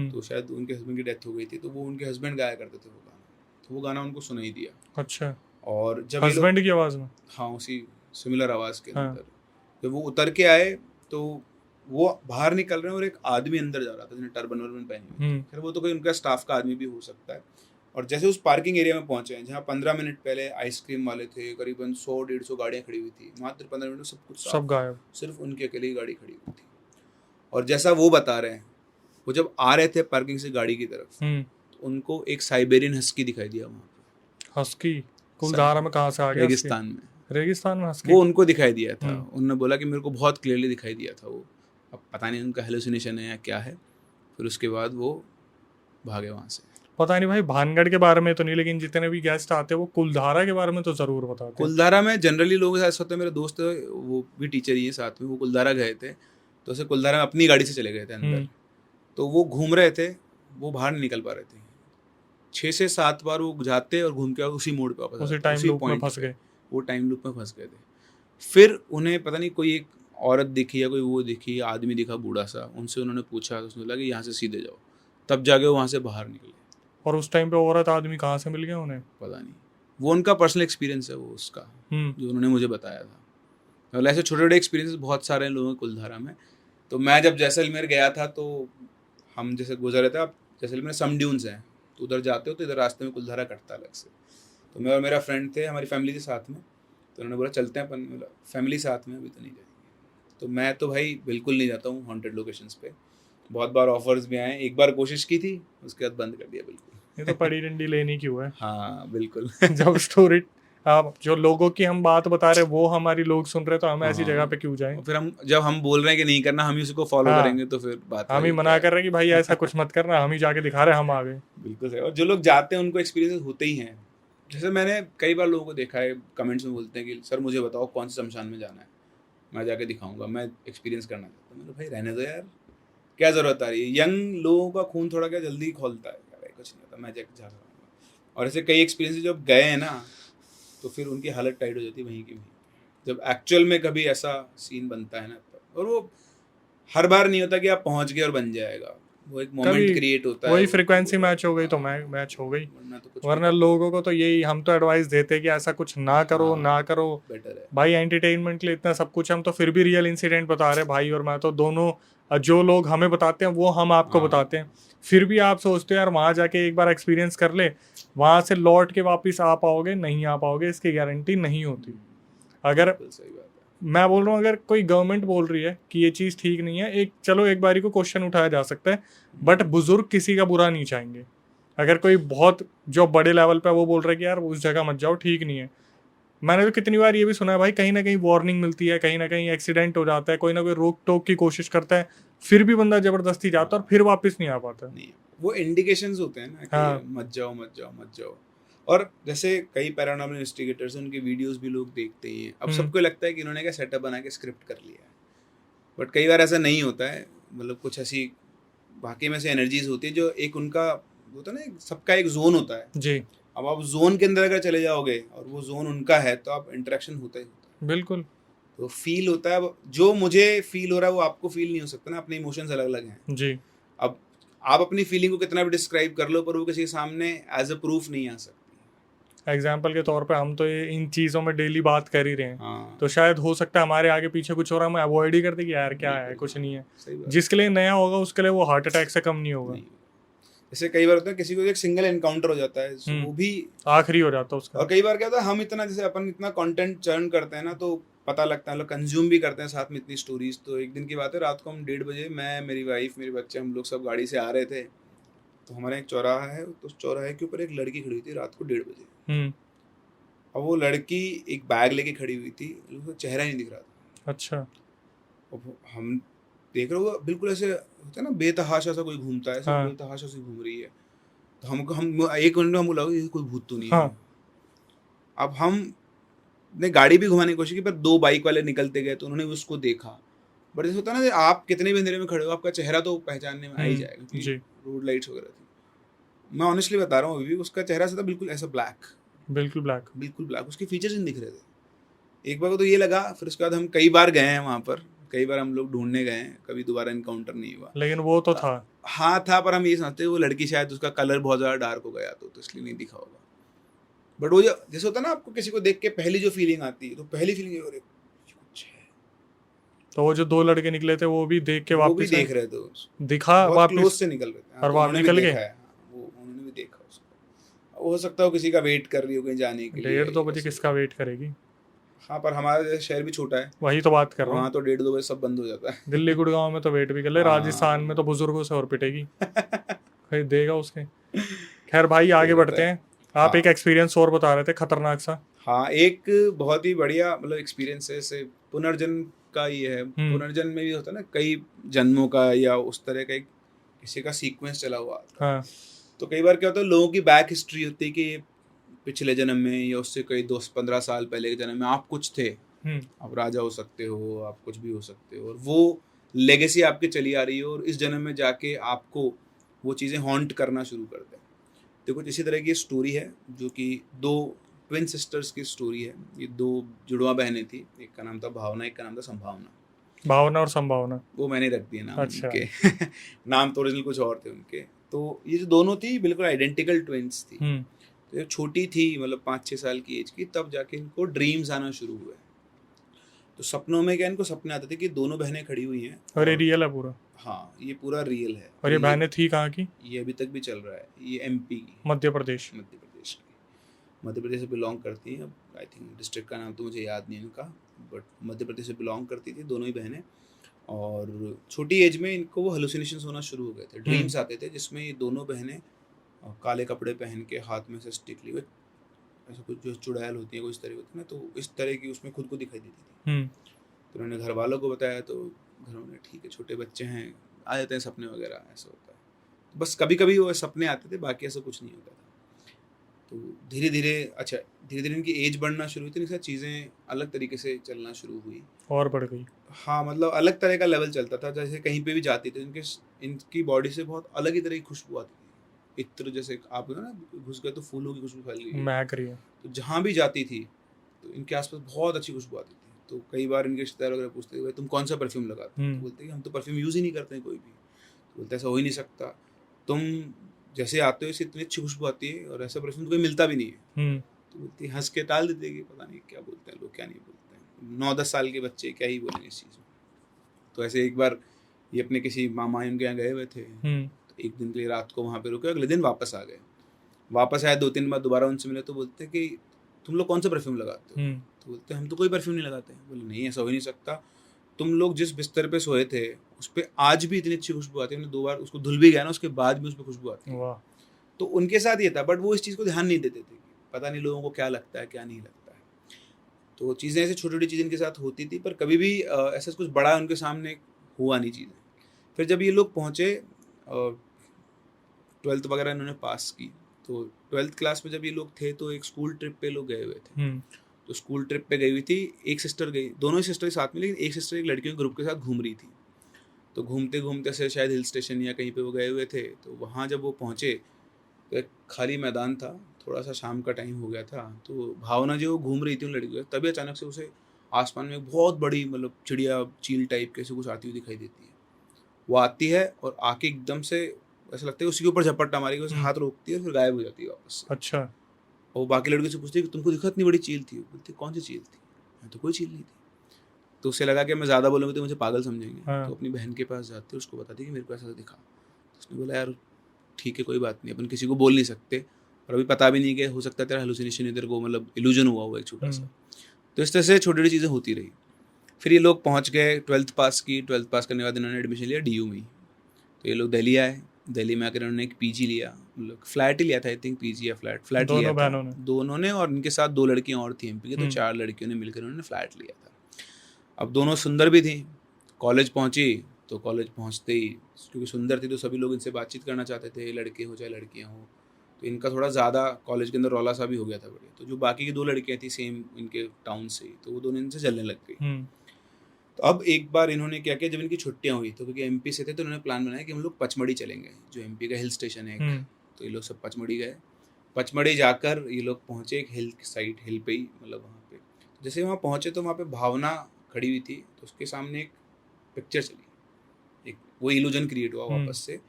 तो शायद उनके हस्बैंड की डेथ हो गई थी, तो वो उनके हस्बैंड गाया करते थे वो गाना, तो वो गाना उनको सुनाई दिया। अच्छा। और जब हस्बैंड की आवाज़ में। हाँ, उसी सिमिलर आवाज़ के हाँ। अंदर जब वो उतर के आए, तो वो बाहर निकल रहे हैं और एक आदमी अंदर जा रहा था जिसने टर्बन वर्बन पहनी हुई थी। खैर वो तो कोई उनका स्टाफ का आदमी भी हो सकता है। और जैसे उस पार्किंग एरिया में पहुंचे हैं जहाँ 15 मिनट पहले आइसक्रीम वाले थे, करीबन 100-150 गाड़ियाँ खड़ी हुई थी, मात्र 15 मिनट में सब कुछ सब गायब। सिर्फ उनकी अकेली ही गाड़ी खड़ी हुई थी। और जैसा वो बता रहे हैं, वो जब आ रहे थे पार्किंग से गाड़ी की तरफ, तो उनको एक साइबेरियन हस्की दिखाई दिया वहाँ पे। हस्की कुलधारा में कहाँ से आ गया? रेगिस्तान में। रेगिस्तान में हस्की वो उनको दिखाई दिया था। उन्होंने बोला कि मेरे को बहुत क्लियरली दिखाई दिया था वो। अब पता नहीं उनका हेलुसिनेशन है या क्या है। फिर उसके बाद वो भागे वहाँ से। पता नहीं भाई, भानगढ़ के बारे में तो नहीं, लेकिन जितने भी गेस्ट आते हैं वो कुलधारा के बारे में तो ज़रूर बताते हैं। कुलधारा में जनरली लोगों के साथ होते हैं। मेरे दोस्त वो भी टीचर ही है साथ में, वो कुलधारा गए थे, तो उसे कुलधारा में अपनी गाड़ी से चले गए थे अंदर। तो वो घूम रहे थे, वो बाहर नहीं निकल पा रहे थे। 6 से 7 बार वो जाते और घूम के उसी मोड़ पे वापस उसी टाइम लूप में फंस गए। वो टाइम लूप में फंस गए थे। फिर उन्हें पता नहीं कोई एक औरत दिखी या कोई वो दिखी, आदमी दिखा बूढ़ा सा, उनसे उन्होंने पूछा, तो उसने बोला कि यहाँ से सीधे जाओ। तब जाके वो वहाँ से बाहर निकले। और उस टाइम पे औरत आदमी कहाँ से मिल गया उन्हें? पता नहीं, वो उनका पर्सनल एक्सपीरियंस है वो उसका, जो उन्होंने मुझे बताया था। मतलब ऐसे छोटे छोटे एक्सपीरियंस बहुत सारे हैं लोगों के कुलधारा में। तो मैं जब जैसलमेर गया था, तो हम जैसे गुजरे थे, आप जैसलमेर में सम ड्यून्स हैं, तो उधर जाते हो तो इधर रास्ते में कुलधारा कटता अलग से। तो मैं और मेरा फ्रेंड थे, हमारी फैमिली के साथ में, तो उन्होंने बोला चलते हैं अपन। बोला फैमिली साथ में, अभी तो नहीं जाएंगे। तो मैं तो भाई बिल्कुल नहीं जाता हूँ हॉन्टेड लोकेशंस पे। बहुत बार ऑफर्स भी आए, एक बार कोशिश की थी, उसके बाद बंद कर दिया बिल्कुल। ये तो पड़ी डंडी लेने की हुआ है। हाँ बिल्कुल। जब स्टोरी अब जो लोगों की हम बात बता रहे वो हमारी लोग सुन रहे तो हम ऐसी हाँ। जगह पे क्यों जाएं? और फिर हम जब हम बोल रहे हैं कि नहीं करना, हम ही उसको फॉलो हाँ, करेंगे तो फिर बात हम ही वही मना क्या कर रहे हैं कि भाई है। ऐसा कुछ मत करना, हम ही जाके दिखा रहे हैं हम आ गए। बिल्कुल सही। और जो लोग जाते हैं उनको एक्सपीरियंस होते ही हैं। जैसे मैंने कई बार लोगों को देखा है, कमेंट्स में बोलते हैं कि सर मुझे बताओ कौन से शमशान में जाना है, मैं जाके दिखाऊंगा, मैं एक्सपीरियंस करना चाहता हूँ। मैंने भाई रहने दो यार, क्या ज़रूरत आ रही है? यंग लोगों का खून थोड़ा क्या जल्दी खोलता है, क्या भाई कुछ नहीं होता, मैं जाके जा रहा हूँ। और ऐसे कई एक्सपीरियंस जब गए हैं ना, तो फिर उनकी हालत टाइट हो जाती है वहीं की वहीं। जब एक्चुअल में कभी ऐसा सीन बनता है ना, और वो हर बार नहीं होता कि आप पहुंच गए और बन जाएगा, वो एक मोमेंट कभी क्रिएट होता है। वही फ्रिक्वेंसी मैच हो गई तो मैच हो गई, वरना तो कुछ भी वरना लोगों को तो यही हम तो एडवाइस देते कि ऐसा कुछ ना करो ना करो। बेटर है। भाई एंटरटेनमेंट के लिए इतना सब कुछ, हम तो फिर भी रियल इंसिडेंट बता रहे हैं भाई और मैं तो दोनों। जो लोग हमें बताते हैं वो हम आपको हाँ, बताते हैं। फिर भी आप सोचते हो यार वहाँ जाके एक बार एक्सपीरियंस कर ले, वहाँ से लौट के वापस आ पाओगे नहीं आ पाओगे इसकी गारंटी नहीं होती। अगर बिल्कुल सही बात है। मैं बोल रहा हूँ अगर कोई गवर्नमेंट बोल रही है कि ये चीज़ ठीक नहीं है, एक चलो एक बारी को क्वेश्चन उठाया जा सकता है, बट बुजुर्ग किसी का बुरा नहीं चाहेंगे। अगर कोई बहुत जो बड़े लेवल पे है, वो बोल रहा है कि यार उस जगह मत जाओ ठीक नहीं है। मैंने तो कितनी बार ये भी सुना है भाई, कहीं ना कहीं वार्निंग मिलती है, कहीं ना कहीं एक्सीडेंट हो जाता है, कोई ना कोई रोक टोक की कोशिश करता है, फिर भी बंदा जबरदस्ती जाता है और फिर वापस नहीं आ पाता। नहीं, वो इंडिकेशंस होते हैं ना कि हाँ। मत जाओ मत जाओ मत जाओ। और जैसे कई पैरानॉर्मल इन्वेस्टिगेटर्स हैं, उनके वीडियोस भी लोग देखते ही हैं। अब सबको लगता है कि इन्होंने क्या सेटअप बना के स्क्रिप्ट कर लिया है, बट कई बार ऐसा नहीं होता है। मतलब कुछ ऐसी वाकई में से एनर्जीज होती है जो एक उनका होता है ना, सबका एक जोन होता है। जी अब आप जोन के अंदर अगर चले जाओगे और वो जोन उनका है, तो आप इंटरेक्शन होता ही होता है, बिल्कुल। तो फील होता है। अब जो मुझे फील हो रहा है वो आपको फील नहीं हो सकता ना, अपने इमोशंस अलग अलग हैं। जी अब आप अपनी फीलिंग को कितना भी डिस्क्राइब कर लो, पर वो किसी के सामने एज अ प्रूफ नहीं आ सकती। एग्जाम्पल के तौर पे हम तो ये इन चीज़ों में डेली बात कर ही रहे हैं, हाँ, तो शायद हो सकता है हमारे आगे पीछे कुछ हो रहा है, हम अवॉइड ही कर दे कि यार क्या है, बिल्कुल, कुछ नहीं है। सही बात। जिसके लिए नया होगा उसके लिए वो हार्ट अटैक से कम नहीं होगा। नहीं, जैसे कई बार होता है किसी को एक सिंगल एनकाउंटर हो जाता है, वो भी। आखिरी हो जाता उसका। और कई बार क्या होता है, हम इतना जैसे अपन इतना कंटेंट चर्न करते हैं ना, तो पता लगता है, लोग कंज्यूम भी करते हैं साथ में इतनी स्टोरीज। तो एक दिन की बात है, रात को हम 1:30 बजे, मैं, मेरी वाइफ, मेरे बच्चे, हम लोग सब गाड़ी से आ रहे थे। तो हमारे एक चौराहा है, तो उस चौराहे के ऊपर एक लड़की खड़ी हुई थी रात को 1:30 बजे। और वो लड़की एक बैग लेके खड़ी हुई थी, उसका चेहरा ही नहीं दिख रहा था। अच्छा। और हम देख रहे हो, बिल्कुल ऐसे होता है ना, बेतहाशा सा कोई घूमता है, ऐसे हाँ बेतहाशा से घूम रही है। तो हमको हम एक मिनट में हम बोला ये कोई भूत तो नहीं हाँ। है। अब हम ने गाड़ी भी घुमाने की कोशिश की, पर 2 बाइक वाले निकलते गए तो उन्होंने भी उसको देखा। बट जैसे होता है ना, आप कितने भी अंधेरे में खड़े हो, आपका चेहरा तो पहचानने में आ ही जाएगा, क्योंकि जी रोड लाइट्स वगैरह थी। मैं ऑनेस्टली बता रहा हूँ, अभी भी उसका चेहरा ऐसा था, बिल्कुल ऐसा ब्लैक, बिल्कुल ब्लैक। बिल्कुल ब्लैक, उसके फीचर्स नहीं दिख रहे थे। एक बार को तो ये लगा, फिर उसके बाद हम कई बार गए हैं वहाँ पर, कई बार हम लोग ढूंढने गए हैं, कभी दोबारा इनकाउंटर नहीं हुआ। लेकिन वो तो था। हाँ था, पर हम ये समझते वो लड़की शायद उसका कलर बहुत ज़्यादा डार्क हो गया, तो इसलिए नहीं दिखा होगा। बट वो जो जैसे होता है ना, आपको किसी को देख के पहली जो फीलिंग आती है, तो पहली फीलिंग ये कुछ है। तो वो जो 2 लड़के निकले थे वो भी देख के वो भी वापस आए, देख रहे थे उसको, दिखा बहुत क्लोज वापस से निकल रहे थे। हाँ, और तो वहाँ उन्होंने भी निकल देखा गए। है। हाँ, वो उन्होंने भी देखा उसको। हो सकता है वो किसी का वेट कर रही हो कहीं जाने के लिए। 1:30-2 बजे ऐसे। किसका वेट करेगी? हाँ, पर हमारा जैसे शहर भी छोटा है, वही तो बात कर तो रहा हूँ। वहाँ तो 1:30-2 बजे सब बंद हो जाता है। दिल्ली गुड़गांव में तो वेट भी कर ले, राजस्थान में तो बुजुर्गों से और पिटेगी, कहीं देगा उसके। खैर भाई सही आगे बात बढ़ते है। हैं। आप एक हाँ एक्सपीरियंस और बता रहे थे खतरनाक सा। हाँ, एक बहुत ही बढ़िया मतलब एक्सपीरियंस है, जैसे पुनर्जन्म का ये है। पुनर्जन्म में भी होता है ना, कई जन्मों का या उस तरह का एक किसी का सीक्वेंस चला हुआ आता है। हाँ तो कई बार क्या होता है, लोगों की बैक हिस्ट्री होती है कि पिछले जन्म में या उससे कई 10-15 साल पहले के जन्म में आप कुछ थे। आप राजा हो सकते हो, आप कुछ भी हो सकते हो, और वो लेगेसी आपकी चली आ रही है, और इस जन्म में जाके आपको वो चीज़ें हॉन्ट करना शुरू कर दें। तो कुछ इसी तरह की स्टोरी है, जो कि 2 ट्विन सिस्टर्स की स्टोरी है। ये 2 जुड़वा बहनें थी, एक का नाम था भावना, एक का नाम था संभावना। भावना और संभावना। वो मैंने रख दिए नाम अच्छा। उनके। नाम तो ओरिजिनल कुछ और थे उनके। तो ये जो दोनों थी बिल्कुल आइडेंटिकल ट्विंस थी। तो जब छोटी थी, मतलब 5-6 साल की एज की, तब जाके इनको ड्रीम्स आना शुरू हुए। तो सपनों में क्या, इनको सपने आते थे कि दोनों बहनें खड़ी हुई हैं। और ये रियल है पूरा? हाँ, ये पूरा रियल है। और ये बहनें थी कहाँ की? ये अभी तक भी चल रहा है। ये एमपी की, मध्य प्रदेश। मध्य प्रदेश की, मध्य प्रदेश से बिलोंग करती हैं। अब आई थिंक डिस्ट्रिक्ट का नाम तो मुझे याद नहीं है उनका, बट मध्य प्रदेश से बिलोंग करती थी दोनों ही बहनें। और छोटी एज में इनको वो हेलुसिनेशंस होना शुरू हो गए थे, ड्रीम्स आते थे जिसमें ये दोनों बहनें काले कपड़े पहन के, हाथ में से स्टिक लिए हुए, ऐसा कुछ जो चुड़ैल होती है, कुछ तरह होती है ना, तो इस तरह की उसमें खुद को दिखाई देती थी। तो उन्होंने घर वालों को बताया, तो घर वालों ने ठीक है, छोटे बच्चे हैं, आ जाते हैं सपने वगैरह, ऐसा होता है। तो बस कभी कभी वो सपने आते थे, बाकी ऐसा कुछ नहीं होता था। तो धीरे धीरे इनकी एज बढ़ना शुरू हुई, तो इनके साथ चीज़ें अलग तरीके से चलना शुरू हुई और बढ़ गई। हाँ, मतलब अलग तरह का लेवल चलता था। जैसे कहीं पे भी जाती थी, इनकी बॉडी से बहुत अलग ही तरह की खुशबू आती थी। इत्र जैसे आप ना घुस गए तो फूलों की खुशबू फैल गई, महक रही है। तो जहाँ भी जाती थी तो इनके आसपास बहुत अच्छी खुशबू आती थी। तो कई बार इनके रिश्तेदार वगैरह पूछते भाई तुम कौन सा परफ्यूम लगाते हो, तो बोलते कि हम तो परफ्यूम यूज़ ही नहीं करते हैं कोई भी। तो बोलते ऐसा हो ही नहीं सकता, तुम जैसे आते हो इससे इतनी अच्छी खुशबू आती है और ऐसा परफ्यूम तो कोई मिलता भी नहीं है। तो बोलती हंस के टाल देते कि पता नहीं क्या बोलते हैं लोग, क्या नहीं बोलते हैं, 9-10 साल के बच्चे क्या ही बोलेंगे इस चीज़ में। तो ऐसे एक बार ये अपने किसी मामा उनके यहाँ गए हुए थे, तो एक दिन के लिए रात को वहाँ पे रुके, अगले दिन वापस आ गए। वापस आए 2-3 बार दोबारा उनसे मिले, तो बोलते कि तुम लोग कौन सा परफ्यूम लगाते हो? तो बोलते हम तो कोई परफ्यूम नहीं लगाते। बोले नहीं, ऐसा हो ही नहीं सकता, तुम लोग जिस बिस्तर पे सोए थे उस पर आज भी इतनी अच्छी खुशबू आती है। 2 बार उसको धुल भी गया ना, उसके बाद भी उस पर खुशबू आती है। तो उनके साथ ये था, बट वो इस चीज़ को ध्यान नहीं देते थे, पता नहीं लोगों को क्या लगता है क्या नहीं लगता है। तो चीज़ें ऐसे छोटी छोटी चीज़ें इनके साथ होती थी, पर कभी भी ऐसा कुछ बड़ा उनके सामने हुआ नहीं चीज़ें। फिर जब ये लोग पहुँचे 12th वगैरह इन्होंने पास की, तो 12th क्लास में जब ये लोग थे तो एक स्कूल ट्रिप पे लोग गए हुए थे। तो स्कूल ट्रिप पे गई हुई थी, एक सिस्टर गई, दोनों ही सिस्टर साथ में, लेकिन एक सिस्टर एक लड़कियों के ग्रुप के साथ घूम रही थी। तो घूमते घूमते से शायद हिल स्टेशन या कहीं पे वो गए हुए थे, तो वहाँ जब वो पहुँचे तो एक खाली मैदान था, थोड़ा सा शाम का टाइम हो गया था। तो भावना जो घूम रही थी उन लड़कियों, तभी अचानक से उसे आसमान में बहुत बड़ी मतलब चिड़िया चील टाइप कैसे कुछ आती हुई दिखाई देती है। वो आती है और आके एकदम से ऐसा लगता है उसी के ऊपर झपट्टा मारेगी, उसे हाथ रोकती है और फिर गायब हो जाती है वापस से। अच्छा। और बाकी लड़कियों से पूछती है कि तुमको दिखा इतनी बड़ी चील थी? बोलती कौन सी चील थी? मैं तो कोई चील नहीं थी। तो उसे लगा कि मैं ज़्यादा बोलूँगी तो मुझे पागल समझेंगे। तो अपनी बहन के पास जाती है, उसको बताती है कि मेरे को ऐसा दिखा। तो उसने बोला यार ठीक है कोई बात नहीं, अपन किसी को बोल नहीं सकते, और अभी पता भी नहीं कि हो सकता है तेरा हेलुसिनेशन इधर को मतलब इल्यूजन हुआ एक छोटा सा। तो इस तरह से छोटी छोटी चीज़ें होती रही। फिर ये लोग पहुँच गए, 12th पास की। 12th पास करने के बाद इन्होंने एडमिशन लिया DU में। तो ये लोग दिल्ली आए, दिल्ली में आकर इन्होंने एक PG लिया, मतलब फ्लैट ही लिया था, आई थिंक PG या फ्लैट लिया था दोनों ने। और इनके साथ 2 लड़कियाँ और थी MP की, तो 4 लड़कियों ने मिलकर उन्होंने फ्लैट लिया था। अब दोनों सुंदर भी थी। कॉलेज पहुँची तो कॉलेज पहुँचते ही, क्योंकि सुंदर थी तो सभी लोग इनसे बातचीत करना चाहते थे, लड़के हो चाहे लड़कियाँ हो। तो इनका थोड़ा ज़्यादा कॉलेज के अंदर रौला सा भी हो गया था बढ़िया। तो जो बाकी की 2 लड़कियाँ थी सेम इनके टाउन से, तो वो दोनों इनसे जलने लग गई। तो अब एक बार इन्होंने क्या किया, जब इनकी छुट्टियां हुई तो क्योंकि MP से थे, तो इन्होंने प्लान बनाया कि हम लोग पचमढ़ी चलेंगे, जो MP का हिल स्टेशन है एक। तो ये लोग सब पचमढ़ी गए। पचमढ़ी जाकर ये लोग पहुँचे एक हिल पे ही, मतलब वहाँ पे जैसे वहाँ पहुँचे तो वहाँ पे भावना खड़ी हुई थी। तो उसके सामने एक पिक्चर चली, एक वो इल्यूजन क्रिएट हुआ वापस से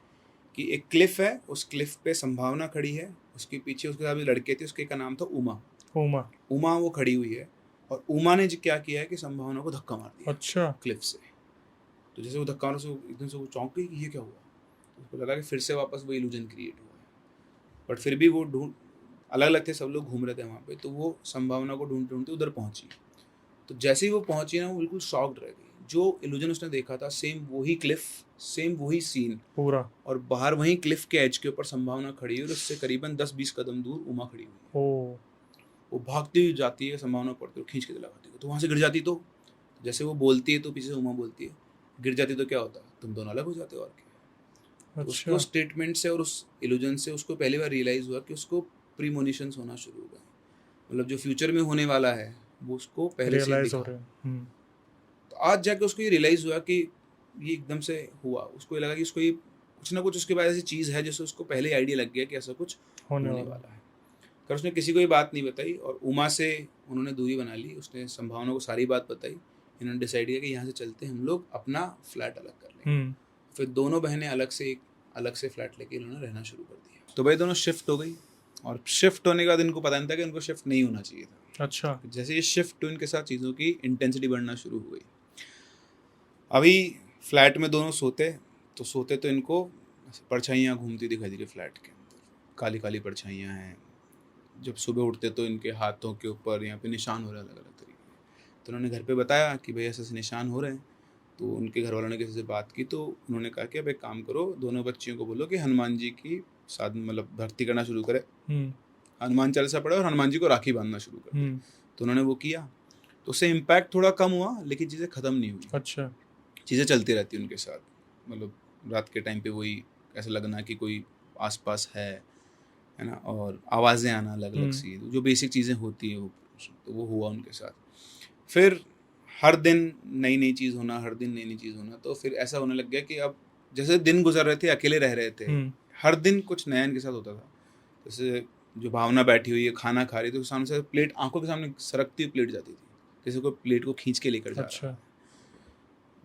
कि एक क्लिफ है, उस क्लिफ पे संभावना खड़ी है, उसके पीछे उसके साथ लड़के थे, उसके का नाम था उमा वो खड़ी हुई है। और उमा ने क्या किया है कि संभावना को धक्का मार दिया। अच्छा। क्लिफ से। तो जैसे वो धक्का मारने से एकदम से वो चौंक गई कि ये क्या हुआ। तो उसको लगा कि फिर से वापस वो इल्यूजन क्रिएट हुआ है। बट फिर भी वो अलग अलग थे, सब लोग घूम रहे थे वहाँ पे। तो वो संभावना को ढूंढते उधर पहुँची। तो जैसे ही वो पहुँची ना, वो बिल्कुल शॉक्ड रह गई। जो इल्यूजन उसने देखा था सेम वही क्लिफ, सेम वही सीन पूरा, और बाहर वहीं क्लिफ के एज के ऊपर संभावना खड़ी हुई और उससे करीबन 10-20 कदम दूर उमा खड़ी हुई है। वो भागती हुई जाती है, संभावना पड़ती है, खींच के दिलाती है। तो वहाँ से गिर जाती, तो जैसे वो बोलती है तो पीछे से उमा बोलती है, गिर जाती तो क्या होता, तुम दोनों अलग हो जाते हो और क्या। तो उसको स्टेटमेंट से और उस इल्यूजन से उसको पहली बार रियलाइज़ हुआ कि उसको प्रीमोनिशंस होना शुरू हो गए, मतलब जो फ्यूचर में होने वाला है वो उसको पहले से दिखा। तो आज जाके उसको ये रियलाइज़ हुआ कि ये एकदम से हुआ। उसको ये लगा कि उसको ये कुछ ना कुछ उसके बाद ऐसी चीज़ है जिससे उसको पहले आइडिया लग गया कि ऐसा कुछ होने वाला है। पर उसने किसी को ये बात नहीं बताई और उमा से उन्होंने दूरी बना ली। उसने संभावना को सारी बात बताई। इन्होंने डिसाइड किया कि यहाँ से चलते हम लोग अपना फ्लैट अलग कर लेंगे। फिर दोनों बहनें अलग से फ्लैट लेके इन्होंने रहना शुरू कर दिया। तो भाई दोनों शिफ्ट हो गई और शिफ्ट होने के बाद इनको पता नहीं था कि इनको शिफ्ट नहीं होना चाहिए था। अच्छा। जैसे ये शिफ्ट हुई इनके साथ चीज़ों की इंटेंसिटी बढ़ना शुरू हो गई। अभी फ्लैट में दोनों सोते तो इनको परछाइयाँ घूमती दिखाई दी फ्लैट के अंदर, काली काली परछाइयाँ हैं। जब सुबह उठते तो इनके हाथों के ऊपर यहाँ पे निशान हो रहे हैं अलग अलग तरीके के। तो उन्होंने घर पे बताया कि भाई ऐसे निशान हो रहे हैं। तो उनके घर वालों ने किसी से बात की तो उन्होंने कहा कि अब एक काम करो, दोनों बच्चियों को बोलो कि हनुमान जी की साथ मतलब भक्ति करना शुरू करें हनुमान चालीसा पढ़ा और हनुमान जी को राखी बांधना शुरू कर दिया। हम्म, तो उन्होंने वो किया, तो उससे इम्पैक्ट थोड़ा कम हुआ, लेकिन चीज़ें ख़त्म नहीं हुई। अच्छा। चीज़ें चलती रहती उनके साथ, मतलब रात के टाइम पे वही ऐसा लगना कि कोई आसपास है ना, और आवाज़ें आना अलग अलग सी, जो बेसिक चीज़ें होती हैं वो, तो वो हुआ उनके साथ। फिर हर दिन नई नई चीज़ होना, हर दिन नई नई चीज़ होना, तो फिर ऐसा होने लग गया कि अब जैसे दिन गुजर रहे थे, अकेले रह रहे थे, हर दिन कुछ नया इनके साथ होता था। जैसे जो भावना बैठी हुई है खाना खा रही थी, तो सामने से प्लेट, आंखों के सामने सरकती हुई प्लेट जाती थी, किसी को प्लेट को खींच के लेकर जा रहा अच्छा। है,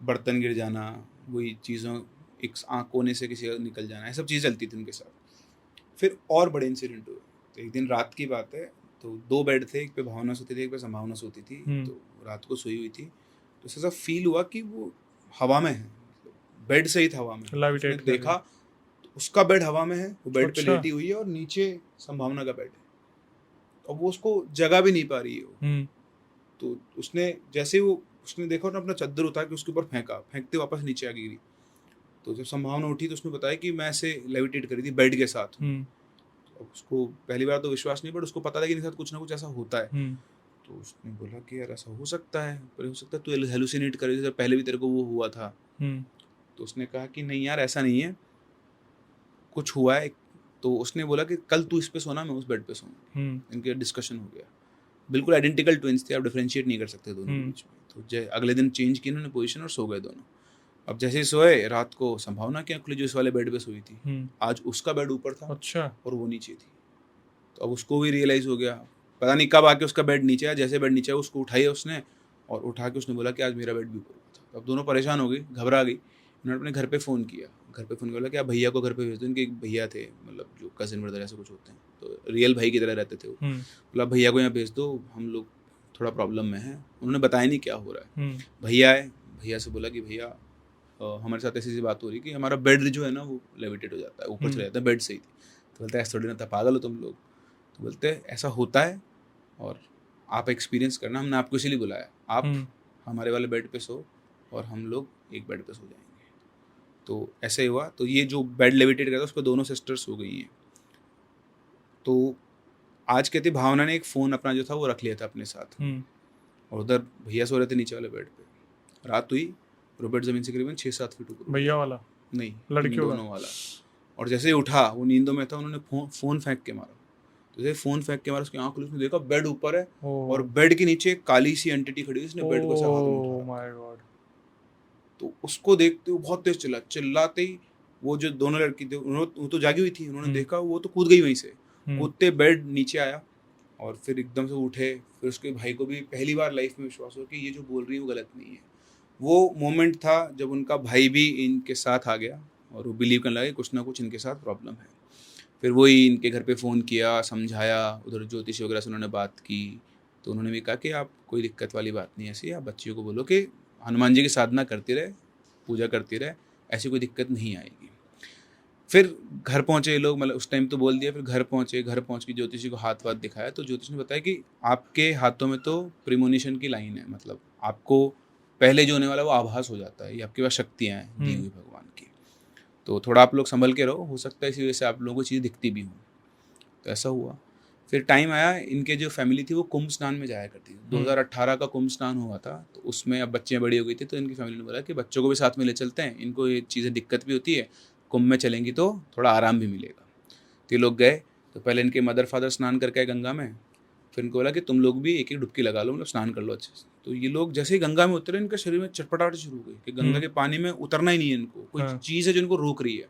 बर्तन गिर जाना, वही चीज़ों एक आँख कोने से किसी का निकल जाना, ये सब चीज़ चलती थी उनके साथ। फिर और बड़े इंसिडेंट हुए। तो एक दिन रात की बात है, तो 2 बेड थे, एक पे भावना सोती थी, एक पे संभावना सोती थी। तो रात को सोई हुई थी, तो उसे ऐसा फील हुआ कि वो हवा में है, बेड से ही था हवा में। उसने लेविटेट कर देखा तो उसका बेड हवा में है, वो बेड पे अच्छा। लेटी हुई है, और नीचे संभावना का बेड है। अब वो उसको जगा भी नहीं पा रही है वो। तो उसने जैसे ही वो उसने देखा और अपना चद्दर उतार के उसके ऊपर फेंका, फेंकते वापस नीचे आ गिरी। तो जब संभावना उठी तो उसने बताया कि मैं ऐसे लेविटेट करी थी बेड के साथ। तो उसको पहली बार तो विश्वास नहीं, बट उसको पता था कि इनके साथ कुछ ना कुछ ऐसा होता है। तो उसने बोला कि यार ऐसा हो सकता है, पर हो सकता है तू हेलुसिनेट करे, जैसे पहले भी तेरे को वो हुआ था। तो उसने कहा कि नहीं यार ऐसा नहीं है, कुछ हुआ है। तो उसने बोला कि कल तू इस पे सोना, मैं उस बेड पे सोऊंगी। इनके डिस्कशन हो गया। बिल्कुल आइडेंटिकल ट्विंस थे, आप डिफरेंशिएट नहीं कर सकते दोनों के बीच में। तो अगले दिन चेंज की इन्होंने पोजीशन और सो गए दोनों। अब जैसे ही सोए, रात को संभावना क्या खुली जो इस वाले बेड पे सोई थी, आज उसका बेड ऊपर था। अच्छा। और वो नीचे थी। तो अब उसको भी रियलाइज हो गया, पता नहीं कब आके उसका बेड नीचे आया। जैसे बेड नीचे आया उसको उठाया उसने, और उठा के उसने बोला कि आज मेरा बेड भी ऊपर हुआ था। तो अब दोनों परेशान हो गई, घबरा गई। उन्होंने अपने घर पे फ़ोन किया, घर पे फ़ोन बोला कि आप भैया को घर पे भेज दो। इनके एक भैया थे, मतलब जो कजिन ब्रदर ऐसे कुछ होते हैं, तो रियल भाई की तरह रहते थे वो। बोला भैया को यहाँ भेज दो, हम लोग थोड़ा प्रॉब्लम में है। उन्होंने बताया नहीं क्या हो रहा है। भैया आए, भैया से बोला कि भैया हमारे साथ ऐसी बात हो रही कि हमारा बेड जो है ना वो लेविटेट हो जाता है, ऊपर चले जाता है, बेड से ही। तो बोलते हैं ऐसा थोड़ी ना था, पागल हो तुम लोग। तो बोलते हैं ऐसा होता है, और आप एक्सपीरियंस करना, हमने आपको इसीलिए बुलाया। आप हमारे वाले बेड पे सो, और हम लोग एक बेड पे सो जाएंगे। तो ऐसे हुआ। तो ये जो बेड लेविटेट करता है उस पर दोनों सिस्टर्स हो गई हैं। तो आज कहती भावना ने एक फ़ोन अपना जो था वो रख लिया था अपने साथ, और उधर भैया सो रहे थे नीचे वाले बेड पे। रात हुई, रोबोट ज़मीन से करीबन 6-7 फीट ऊपर। भैया वाला नहीं, लड़कियों दोनों वाला। और जैसे ही उठा, वो नींदों में था, उन्होंने फ़ोन फेंक के मारा। तो जैसे फ़ोन फेंक के मारा, उसकी आँख खुली, उसने देखा बेड ऊपर है, और बेड के नीचे एक काली सी एंटिटी खड़ी है, उसने बेड को ऐसे हाथ में उठा। तो उसको देखते हुए बहुत तेज चिल्लाते ही वो जो दोनों लड़की थी, वो तो जागी हुई थी, उन्होंने देखा वो तो कूद गई वहीं से, कूदते बेड नीचे आया, और फिर एकदम से उठे। फिर उसके भाई को भी पहली बार लाइफ में विश्वास हुआ कि ये जो बोल रही है वो गलत नहीं है। वो मोमेंट था जब उनका भाई भी इनके साथ आ गया, और वो बिलीव करने लगे कुछ ना कुछ इनके साथ प्रॉब्लम है। फिर वही इनके घर पे फ़ोन किया, समझाया, उधर ज्योतिषी वगैरह से उन्होंने बात की। तो उन्होंने भी कहा कि आप कोई दिक्कत वाली बात नहीं है ऐसी, आप बच्चियों को बोलो कि हनुमान जी की साधना करती रहे, पूजा करती रहे, ऐसी कोई दिक्कत नहीं आएगी। फिर घर पहुँचे लोग, मतलब उस टाइम तो बोल दिया। फिर घर पहुँचे, घर पहुँच के ज्योतिषी को हाथ वाथ दिखाया, तो ज्योतिषी ने बताया कि आपके हाथों में तो प्रीमोनिशन की लाइन है, मतलब आपको पहले जो होने वाला है वो आभास हो जाता है, ये आपके पास शक्तियाँ हैं दी हुई भगवान की। तो थोड़ा आप लोग संभल के रहो, हो सकता है इसी वजह से आप लोगों को चीज़ दिखती भी हों। तो ऐसा हुआ। फिर टाइम आया, इनके जो फैमिली थी वो कुंभ स्नान में जाया करती थी। 2018 का कुंभ स्नान हुआ था, तो उसमें अब बच्चियाँ बड़ी हो गई थी, तो इनकी फैमिली ने बोला कि बच्चों को भी साथ में ले चलते हैं, इनको ये चीज़ें दिक्कत भी होती है, कुंभ में चलेंगी तो थोड़ा आराम भी मिलेगा। तो ये लोग गए। तो पहले इनके मदर फादर स्नान करके आए गंगा में। फिर इनको बोला कि तुम लोग भी एक एक डुबकी लगा लो, मतलब स्नान कर लो अच्छे से। तो ये लोग जैसे ही गंगा में उतरे, इनके शरीर में चटपटाहट शुरू हो गई कि गंगा के पानी में उतरना ही नहीं है इनको, कोई चीज़ है जो इनको रोक रही है।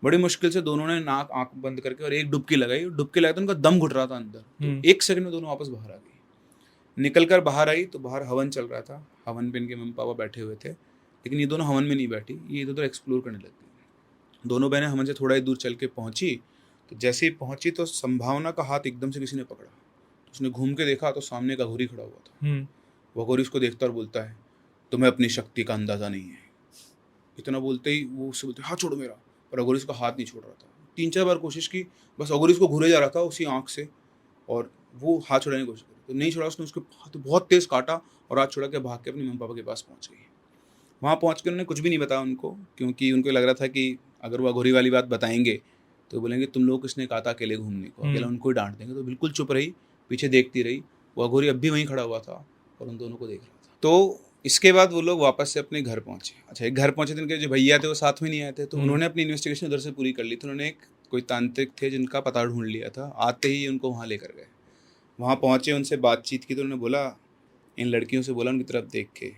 बड़ी मुश्किल से दोनों ने नाक आँख बंद करके और एक डुबकी लगाई। डुबकी लगाई तो उनका दम घुट रहा था अंदर। तो 1 सेकंड में दोनों वापस बाहर आ गई। निकल कर बाहर आई तो बाहर हवन चल रहा था। हवन पे इनके मम्मी पापा बैठे हुए थे, लेकिन ये दोनों हवन में नहीं बैठी, ये इधर उधर एक्सप्लोर करने लग गई। दोनों बहनें हवन से थोड़ा ही दूर चल के पहुँची। तो जैसे ही पहुँची तो संभावना का हाथ एकदम से किसी ने पकड़ा। तो उसने घूम के देखा तो सामने एक अघोरी खड़ा हुआ था। वो अघोरी उसको देखता और बोलता है, तुम्हें अपनी शक्ति का अंदाज़ा नहीं है। इतना बोलते ही वो उससे बोलते, हाथ छोड़ो मेरा। पर अघोरी उसका हाथ नहीं छोड़ रहा था। 3-4 बार कोशिश की, बस अघोरी उसको घूरे जा रहा था उसी आँख से, और वो हाथ छुड़ाने की कोशिश करी तो नहीं छोड़ा। उसने उसके हाथ बहुत तेज़ काटा और हाथ छुड़ा के भाग के अपने मम्मी पापा के पास पहुँच गई। वहाँ पहुँच के उन्होंने कुछ भी नहीं बताया उनको, क्योंकि उनको लग रहा था कि अगर वो अघोरी वाली बात बताएंगे तो बोलेंगे तुम लोग किसने कहा था अकेले घूमने को, अकेला उनको ही डांट देंगे। तो बिल्कुल चुप रही, पीछे देखती रही। वो अघोरी अब भी वहीं खड़ा हुआ था और उन दोनों को देख रहा था। तो इसके बाद वो लोग वापस से अपने घर पहुंचे। अच्छा, एक घर पहुंचे थे, इनके जो भैया थे वो साथ में नहीं आए थे, तो उन्होंने अपनी इन्वेस्टिगेशन उधर से पूरी कर ली थी। उन्होंने एक कोई तांत्रिक थे जिनका पता ढूंढ लिया था, आते ही उनको वहाँ लेकर गए। वहाँ पहुँचे, उनसे बातचीत की, तो उन्होंने बोला, इन लड़कियों से बोला उनकी तरफ देख के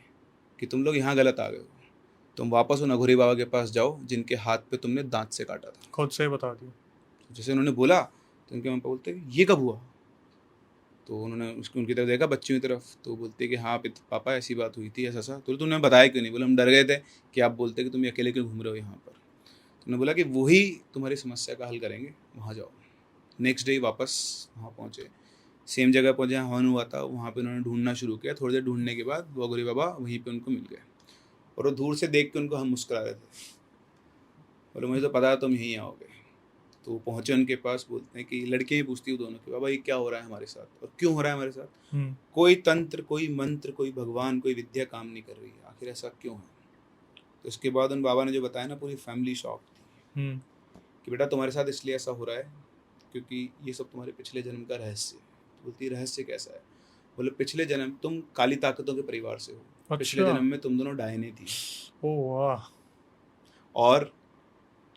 कि तुम लोग यहाँ गलत आ गए हो, तुम वापस उन अघोरी बाबा के पास जाओ जिनके हाथ पे तुमने दांत से काटा था। खुद से बता दिया। जैसे उन्होंने बोला तो उनके मम्मी बोलते ये कब हुआ? तो उन्होंने उनकी तरफ देखा, बच्चियों की तरफ, तो बोलते कि हाँ पापा ऐसी बात हुई थी, ऐसा सा। तो तुमने बताया क्यों नहीं? बोला हम डर गए थे कि आप बोलते कि तुम अकेले क्यों घूम रहे हो यहाँ पर। तो उन्होंने बोला कि वही तुम्हारी समस्या का हल करेंगे, वहाँ जाओ। नेक्स्ट डे वापस वहाँ पहुँचे, सेम जगह पहुँचे जहाँ हवन हुआ था। वहाँ पे उन्होंने ढूंढना शुरू किया। थोड़ी देर ढूंढने के बाद वो अघोरी बाबा वहीं पे उनको मिल गए और वो दूर से देख के उनको हम मुस्कुरा रहे थे। बोले मुझे तो पता है तुम यहीं आओगे। तो वो पहुँचे उनके पास, बोलते हैं कि लड़कियाँ ही पूछती हूँ दोनों की, बाबा ये क्या हो रहा है हमारे साथ और क्यों हो रहा है हमारे साथ? कोई तंत्र, कोई मंत्र, कोई भगवान, कोई विद्या काम नहीं कर रही है, आखिर ऐसा क्यों है? तो इसके बाद उन बाबा ने जो बताया ना, पूरी फैमिली शॉक थी कि बेटा तुम्हारे साथ इसलिए ऐसा हो रहा है क्योंकि ये सब तुम्हारे पिछले जन्म का रहस्य है। तो बोलती रहस्य कैसा है? बोले पिछले जन्म तुम काली ताकतों के परिवार से हो। पिछले जन्म में तुम दोनों डायने थी। ओह वाह। और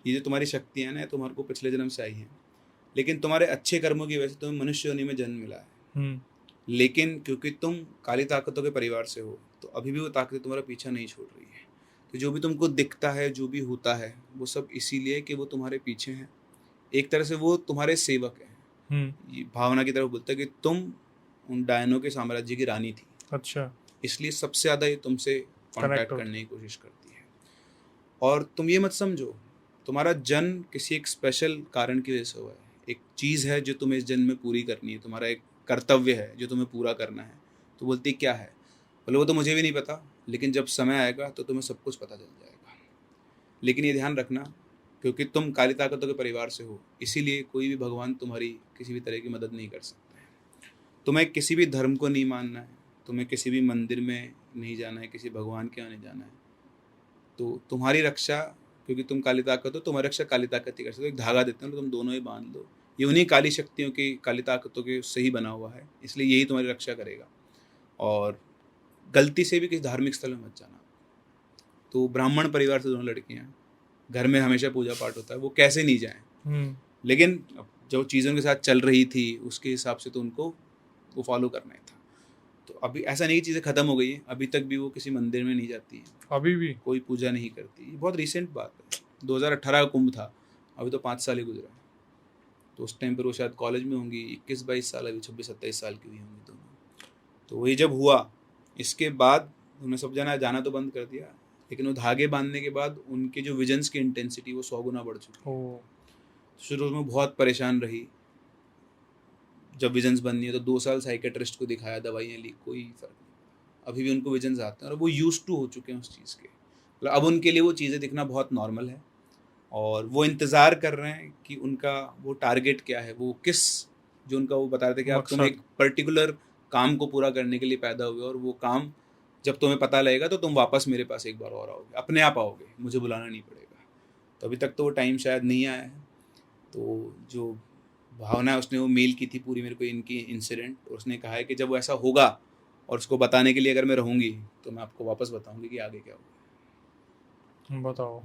ये जो तुम्हारी शक्तियां हैं तुम्हारे को पिछले जन्म से आई हैं, लेकिन तुम्हारे अच्छे कर्मों की वजह से तुम्हें मनुष्य योनि में जन्म मिला है। लेकिन क्योंकि तुम काली ताकतों के परिवार से हो तो अभी भी वो ताकतें तुम्हारा पीछा नहीं छोड़ रही है। तो जो भी तुमको दिखता है, जो भी होता है, वो सब इसीलिए कि वो तुम्हारे पीछे हैं। एक तरह से वो तुम्हारे सेवक हैं। ये भावना की तरफ बोलता है कि तुम उन डायनों के साम्राज्य की रानी थी। अच्छा। इसलिए सबसे ज़्यादा ये तुमसे कॉन्टैक्ट करने की कोशिश करती है। और तुम ये मत समझो तुम्हारा जन्म किसी एक स्पेशल कारण की वजह से हुआ है। एक चीज़ है जो तुम्हें इस जन्म में पूरी करनी है, तुम्हारा एक कर्तव्य है जो तुम्हें पूरा करना है। तो बोलती क्या है? बोले वो तो मुझे भी नहीं पता, लेकिन जब समय आएगा तो तुम्हें सब कुछ पता चल जाएगा। लेकिन ये ध्यान रखना, क्योंकि तुम काली ताकतों के परिवार से हो, इसीलिए कोई भी भगवान तुम्हारी किसी भी तरह की मदद नहीं कर सकता है। तुम्हें किसी भी धर्म को नहीं मानना है, तुम्हें किसी भी मंदिर में नहीं जाना है, किसी भगवान के यहाँ नहीं जाना है। तो तुम्हारी रक्षा, क्योंकि तुम काली ताकत हो, तुम्हारी रक्षा काली ताकत ही कर सकते हो। एक धागा देते हैं, तुम दोनों ही बांध लो। ये उन्हीं काली शक्तियों की, काली ताकतों के उससे ही बना हुआ है, इसलिए यही तुम्हारी रक्षा करेगा। और गलती से भी किसी धार्मिक स्थल में मत जाना। तो ब्राह्मण परिवार से दोनों लड़कियां, घर में हमेशा पूजा पाठ होता है, वो कैसे नहीं जाएं? लेकिन जो चीज़ों के साथ चल रही थी उसके हिसाब से तो उनको वो फॉलो करना ही था। तो अभी ऐसा नहीं कि चीज़ें ख़त्म हो गई हैं, अभी तक भी वो किसी मंदिर में नहीं जाती है, अभी भी कोई पूजा नहीं करती। ये बहुत रिसेंट बात है, 2018 का कुंभ था, अभी तो 5 साल ही गुजरा। तो उस टाइम पर वो शायद कॉलेज में होंगी, 21-22 साल, अभी 26-27 साल की हुई होंगी दोनों। तो वही जब हुआ, इसके बाद उन्होंने सब जाना तो बंद कर दिया, लेकिन वो धागे बांधने के बाद उनके जो विजन्स की इंटेंसिटी वो 100 गुना बढ़ चुकी है। शुरू में बहुत परेशान रही। जब विजन्स बंद नहीं है तो 2 साल साइकेट्रिस्ट को दिखाया, दवाइयाँ ली, कोई फर्क नहीं। अभी भी उनको विजन्स आते हैं और वो यूज्ड टू हो चुके हैं उस चीज़ के। मतलब अब उनके लिए वो चीज़ें दिखना बहुत नॉर्मल है और वो इंतज़ार कर रहे हैं कि उनका वो टारगेट क्या है, वो किस, जो उनका वो बता रहे थे कि आप तुम एक पर्टिकुलर काम को पूरा करने के लिए पैदा हुए और वो काम जब तुम्हें पता लगेगा तो तुम वापस मेरे पास एक बार और आओगे, अपने आप आओगे, मुझे बुलाना नहीं पड़ेगा। तो अभी तक तो वो टाइम शायद नहीं आया है। तो जो भावना है उसने वो मेल की थी पूरी मेरे को इनकी इंसिडेंट, और उसने कहा है कि जब वो ऐसा होगा और उसको बताने के लिए अगर मैं रहूँगी तो मैं आपको वापस बताऊँगी कि आगे क्या होगा। बताओ।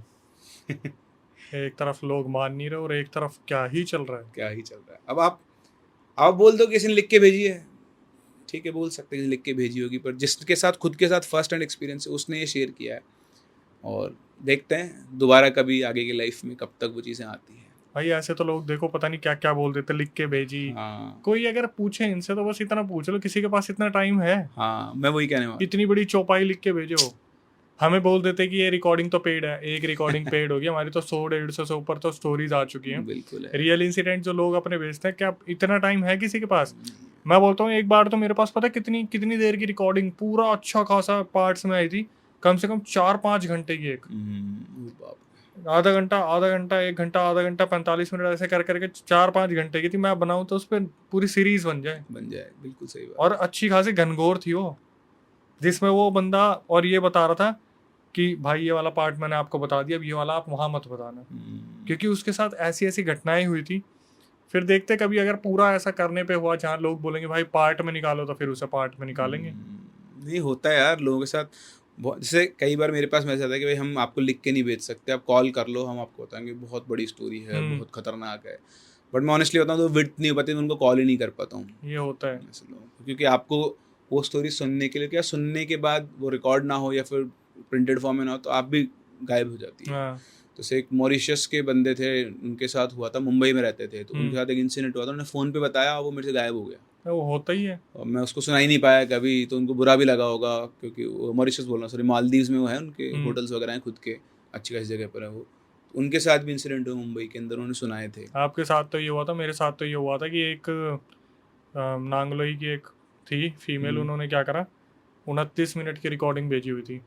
एक तरफ लोग मान नहीं रहे और एक तरफ क्या ही चल रहा है। अब आप बोल दो कि किसी ने लिख के भेजी है, ठीक है, बोल सकते हैं लिख के भेजी होगी, पर जिसके साथ खुद के साथ फर्स्ट हैंड एक्सपीरियंस है उसने ये शेयर किया है। और देखते हैं दोबारा कभी आगे की लाइफ में कब तक वो चीज़ें आती हैं। भाई ऐसे तो लोग देखो पता नहीं क्या क्या बोल देते, लिख के भेजी। हाँ। कोई अगर पूछे इनसे तो बस इतना पूछ लो, किसी के पास इतना टाइम है? हाँ, मैं वही कहने वाला, इतनी बड़ी चौपाई लिख के भेजो। हमें बोल देते कि ये रिकॉर्डिंग तो पेड है, एक रिकॉर्डिंग पेड होगी, हमारी तो 100-150 से ऊपर तो स्टोरीज आ चुकी हैं। बिल्कुल रियल इंसिडेंट जो लोग अपने भेजते हैं, क्या इतना टाइम है किसी के पास? मैं बोलता हूँ एक बार तो मेरे पास पता है कितनी देर की रिकॉर्डिंग पूरा अच्छा खासा पार्ट्स में आई थी, कम से कम 4-5 घंटे की, एक आधा घंटा 1 घंटा आधा घंटा 45 मिनट ऐसे कर करके 4-5 घंटे की थी। मैं बनाऊं तो उस पर पूरी सीरीज बन जाए। बिल्कुल सही बात। और अच्छी खासी घनघोर थी वो, जिसमें वो बंदा और ये बता रहा था कि भाई ये वाला पार्ट मैंने आपको बता दिया, अब ये वाला आप वहां मत बताना। क्योंकि उसके साथ ऐसी ऐसी घटनाएं हुई थी। फिर देखते कभी अगर पूरा ऐसा करने पे हुआ जहाँ लोग बोलेंगे भाई पार्ट में निकालो, तो फिर उसे पार्ट में निकालेंगे। नहीं होता है यार लोगों के साथ बहुत। जैसे कई बार मेरे पास मैसेज आता है कि भाई हम आपको लिख के नहीं भेज सकते, आप कॉल कर लो, हम आपको बताएंगे बहुत बड़ी स्टोरी है, बहुत खतरनाक है। बट मैं ऑनेस्टली बताऊँ तो विड्थ नहीं हो पाती, मैं उनको कॉल ही नहीं कर पाता हूँ ये होता है। ऐसे लोगों को, क्योंकि आपको वो स्टोरी सुनने के लिए क्या, सुनने के बाद वो रिकॉर्ड ना हो या फिर प्रिंटेड फॉर्म में ना हो तो आप भी गायब हो जाती है। हाँ। जैसे एक मॉरिशस के बंदे थे, उनके साथ हुआ था, मुंबई में रहते थे, तो उनके साथ एक इंसिडेंट हुआ था, उन्होंने फ़ोन पे बताया, वो मेरे से गायब हो गया। वो होता ही है। और मैं उसको सुना ही नहीं पाया कभी, तो उनको बुरा भी लगा होगा, क्योंकि वो मॉरिशस बोल रहा हूँ, सॉरी मालदीव्स में वो है, उनके होटल्स वगैरह हैं खुद के, अच्छी खासी जगह पर है वो। उनके साथ भी इंसिडेंट हुआ मुंबई के अंदर, उन्होंने सुनाए थे। आपके साथ तो ये हुआ था, मेरे साथ तो ये हुआ था कि एक नांगलोई की एक थी फीमेल, उन्होंने क्या करा, 29 मिनट की रिकॉर्डिंग भेजी हुई थी।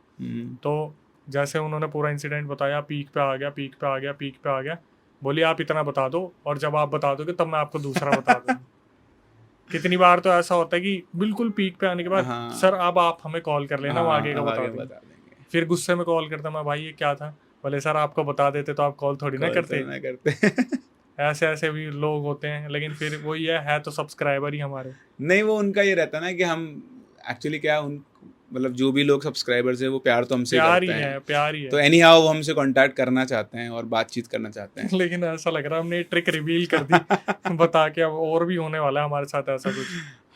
तो जैसे उन्होंने पूरा इंसिडेंट बताया, पीक पे आ गया, पीक पे आ गया, पीक पे आ गया, बोली आप इतना बता दो और जब आप बता दोगे तब मैं आपको दूसरा बता दूंगा। कितनी बार तो ऐसा होता है कि बिल्कुल पीक पे आने के बाद हाँ। सर अब आप हमें कॉल कर लेना, वो आगे का अब बता आगे देंगे। बता देंगे। फिर गुस्से में कॉल करता मैं, भाई ये क्या था, बोले सर आपको बता देते तो आप कॉल थोड़ी ना कॉल करते। तो ना करते। ऐसे ऐसे भी लोग होते हैं, लेकिन फिर वो ये है तो सब्सक्राइबर ही हमारे। नहीं, वो उनका ये रहता है ना कि हम एक्चुअली क्या, उन मतलब जो भी लोग सब्सक्राइबर्स हैं वो प्यार तो हमसे प्यार ही करते हैं, है, प्यार ही है। तो एनी हाउ वो हमसे कांटेक्ट करना चाहते हैं और बातचीत करना चाहते हैं। लेकिन ऐसा लग रहा है हमने ट्रिक रिवील कर दी बता के, अब और भी होने वाला है हमारे साथ ऐसा कुछ।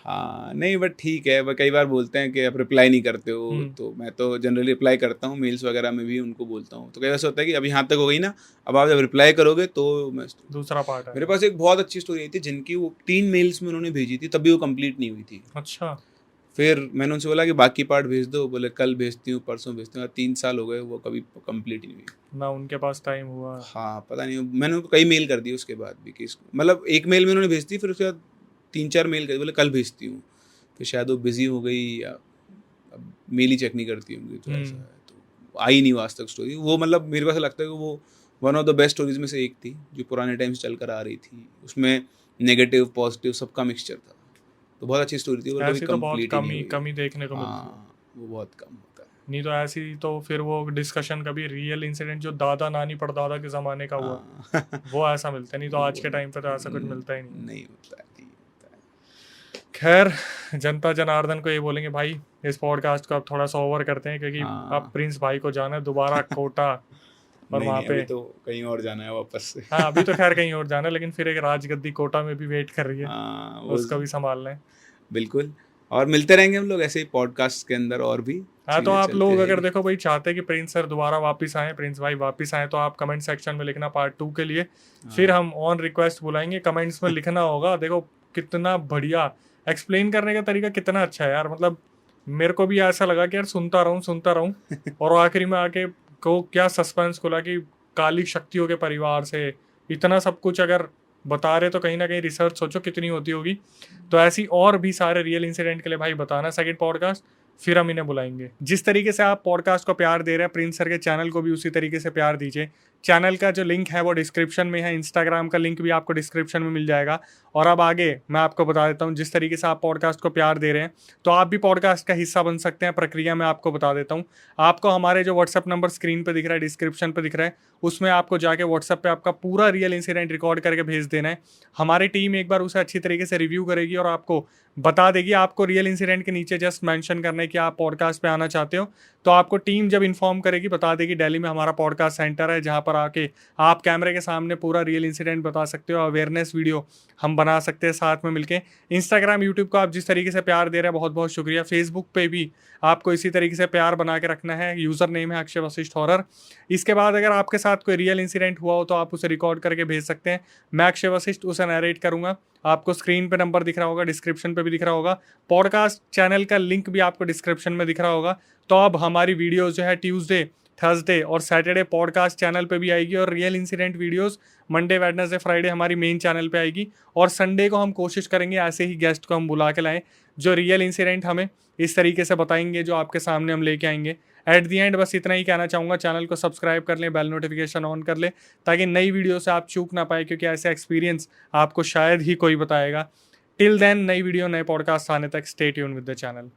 हाँ नहीं, बट ठीक है, वो कई बार बोलते हैं कि आप रिप्लाई नहीं करते हो, तो मैं तो जनरली रिप्लाई करता हूँ, मेल्स वगैरह में भी उनको बोलता हूँ। तो कई बार ऐसा होता है कि अब यहाँ तक हो गई ना, अब आप जब रिप्लाई करोगे तो मैं दूसरा पार्ट है। मेरे पास एक बहुत अच्छी स्टोरी आई थी जिनकी वो 3 मेल्स में उन्होंने भेजी थी, तब भी वो कंप्लीट नहीं हुई थी। अच्छा। फिर मैंने उनसे बोला कि बाकी पार्ट भेज दो, बोले कल भेजती हूँ, परसों भेजती हूँ। 3 साल हो गए, वो कभी कंप्लीट ही नहीं हुई। ना उनके पास टाइम हुआ। हाँ पता नहीं, मैंने उनको कई मेल कर दिए उसके बाद भी कि मतलब एक मेल में उन्होंने भेज दी, फिर उसके बाद 3-4 मेल कर, बोले कल भेजती हूँ। फिर शायद वो बिजी हो गई या अब मेल ही चेक नहीं करती होंगी, तो ऐसा है, तो आई नहीं आज तक स्टोरी वो। मतलब मेरे को ऐसा लगता है कि वो one of the best stories में से एक थी जो पुराने टाइम से चल कर आ रही थी। उसमें नेगेटिव पॉजिटिव सबका मिक्सचर था, तो बहुत अच्छी स्टोरी थी। वो कभी ऐसी तो बहुत कंप्लीट ही नहीं हुई। कम ही देखने को मिलती है। हाँ वो बहुत कम होता है। नहीं तो ऐसी तो फिर वो डिस्कशन कभी रियल इंसिडेंट जो दादा नानी परदादा के ज़माने का हुआ, हाँ। वो ऐसा मिलता है। नहीं तो आज के वो टाइम पे तो ऐसा कुछ मिलता ही नहीं। नहीं होता है, नहीं होता है। खैर, जनता जनार्दन को ये बोलेंगे भाई इस पॉडकास्ट को अब थोड़ा सा ओवर करते हैं, क्योंकि हाँ। अब प्रिंस भाई को जाना है दोबारा कोटा और नहीं वहाँ नहीं, पे। अभी तो कहीं और जाना है वापस से। हाँ अभी तो खैर कहीं और जाना है, लेकिन फिर एक राजगद्दी कोटा में भी वेट कर रही है, हाँ उसका भी संभालना है। बिल्कुल। और मिलते रहेंगे हम लोग ऐसे ही पॉडकास्ट के अंदर, और भी हाँ तो चीज़ें आप चलती लोग अगर रहेगी। देखो भाई चाहते हैं कि प्रिंस सर दोबारा वापस आए, प्रिंस भाई वापस आए, तो आप कमेंट सेक्शन में लिखना पार्ट 2 के लिए। फिर हम ऑन रिक्वेस्ट बुलाएंगे, कमेंट्स में लिखना होगा। देखो कितना बढ़िया एक्सप्लेन करने का तरीका कितना अच्छा है यार। मतलब मेरे को भी ऐसा लगा कि यार सुनता रहूं और आखिरी में आके को क्या सस्पेंस खुला कि काली शक्तियों के परिवार से इतना सब कुछ अगर बता रहे, तो कहीं ना कहीं रिसर्च सोचो कितनी होती होगी। तो ऐसी और भी सारे रियल इंसिडेंट के लिए भाई बताना सेकंड पॉडकास्ट, फिर हम इन्हें बुलाएंगे। जिस तरीके से आप पॉडकास्ट को प्यार दे रहे हैं, प्रिंस सर के चैनल को भी उसी तरीके से प्यार दीजिए। चैनल का जो लिंक है वो डिस्क्रिप्शन में है, इंस्टाग्राम का लिंक भी आपको डिस्क्रिप्शन में मिल जाएगा। और अब आगे मैं आपको बता देता हूँ, जिस तरीके से आप पॉडकास्ट को प्यार दे रहे हैं तो आप भी पॉडकास्ट का हिस्सा बन सकते हैं। प्रक्रिया मैं आपको बता देता हूँ। आपको हमारे जो व्हाट्सअप नंबर स्क्रीन पर दिख रहा है, डिस्क्रिप्शन पर दिख रहा है, उसमें आपको जाके व्हाट्सअप पे आपका पूरा रियल इंसिडेंट रिकॉर्ड करके भेज देना है। हमारी टीम एक बार उसे अच्छी तरीके से रिव्यू करेगी और आपको बता देगी। आपको रियल इंसिडेंट के नीचे जस्ट मेंशन करना है कि आप पॉडकास्ट पे आना चाहते हो, तो आपको टीम जब इन्फॉर्म करेगी बता देगी दिल्ली में हमारा पॉडकास्ट सेंटर है, जहां पर आके आप कैमरे के सामने पूरा रियल इंसिडेंट बता सकते हो। अवेयरनेस वीडियो हम बना सकते हैं साथ में मिलके। इंस्टाग्राम यूट्यूब को आप जिस तरीके से प्यार दे रहे हैं बहुत बहुत शुक्रिया। फेसबुक पे भी आपको इसी तरीके से प्यार बना के रखना है। यूज़र नेम है अक्षय वशिष्ठ हॉरर। इसके बाद अगर आपके साथ कोई रियल इंसिडेंट हुआ हो तो आप उसे रिकॉर्ड करके भेज सकते हैं। मैं अक्षय वशिष्ठ उसे नरेट करूंगा। आपको स्क्रीन पे नंबर दिख रहा होगा, डिस्क्रिप्शन पे भी दिख रहा होगा, पॉडकास्ट चैनल का लिंक भी आपको डिस्क्रिप्शन में दिख रहा होगा। तो अब हमारी वीडियोस जो है ट्यूसडे, थर्सडे और सैटरडे पॉडकास्ट चैनल पे भी आएगी, और real incident videos Monday, Wednesday, Friday हमारी मेन चैनल पे आएगी। और संडे को हम कोशिश करेंगे ऐसे ही गेस्ट को हम बुला के लाएं जो रियल इंसिडेंट हमें इस तरीके से बताएंगे जो आपके सामने हम लेके आएंगे। एट दी एंड बस इतना ही कहना चाहूँगा, चैनल को सब्सक्राइब कर लें, बेल नोटिफिकेशन ऑन कर लें, ताकि नई वीडियो से आप चूक ना पाए, क्योंकि ऐसे एक्सपीरियंस आपको शायद ही कोई बताएगा। टिल देन, नई वीडियो नए पॉडकास्ट आने तक stay tune with the channel.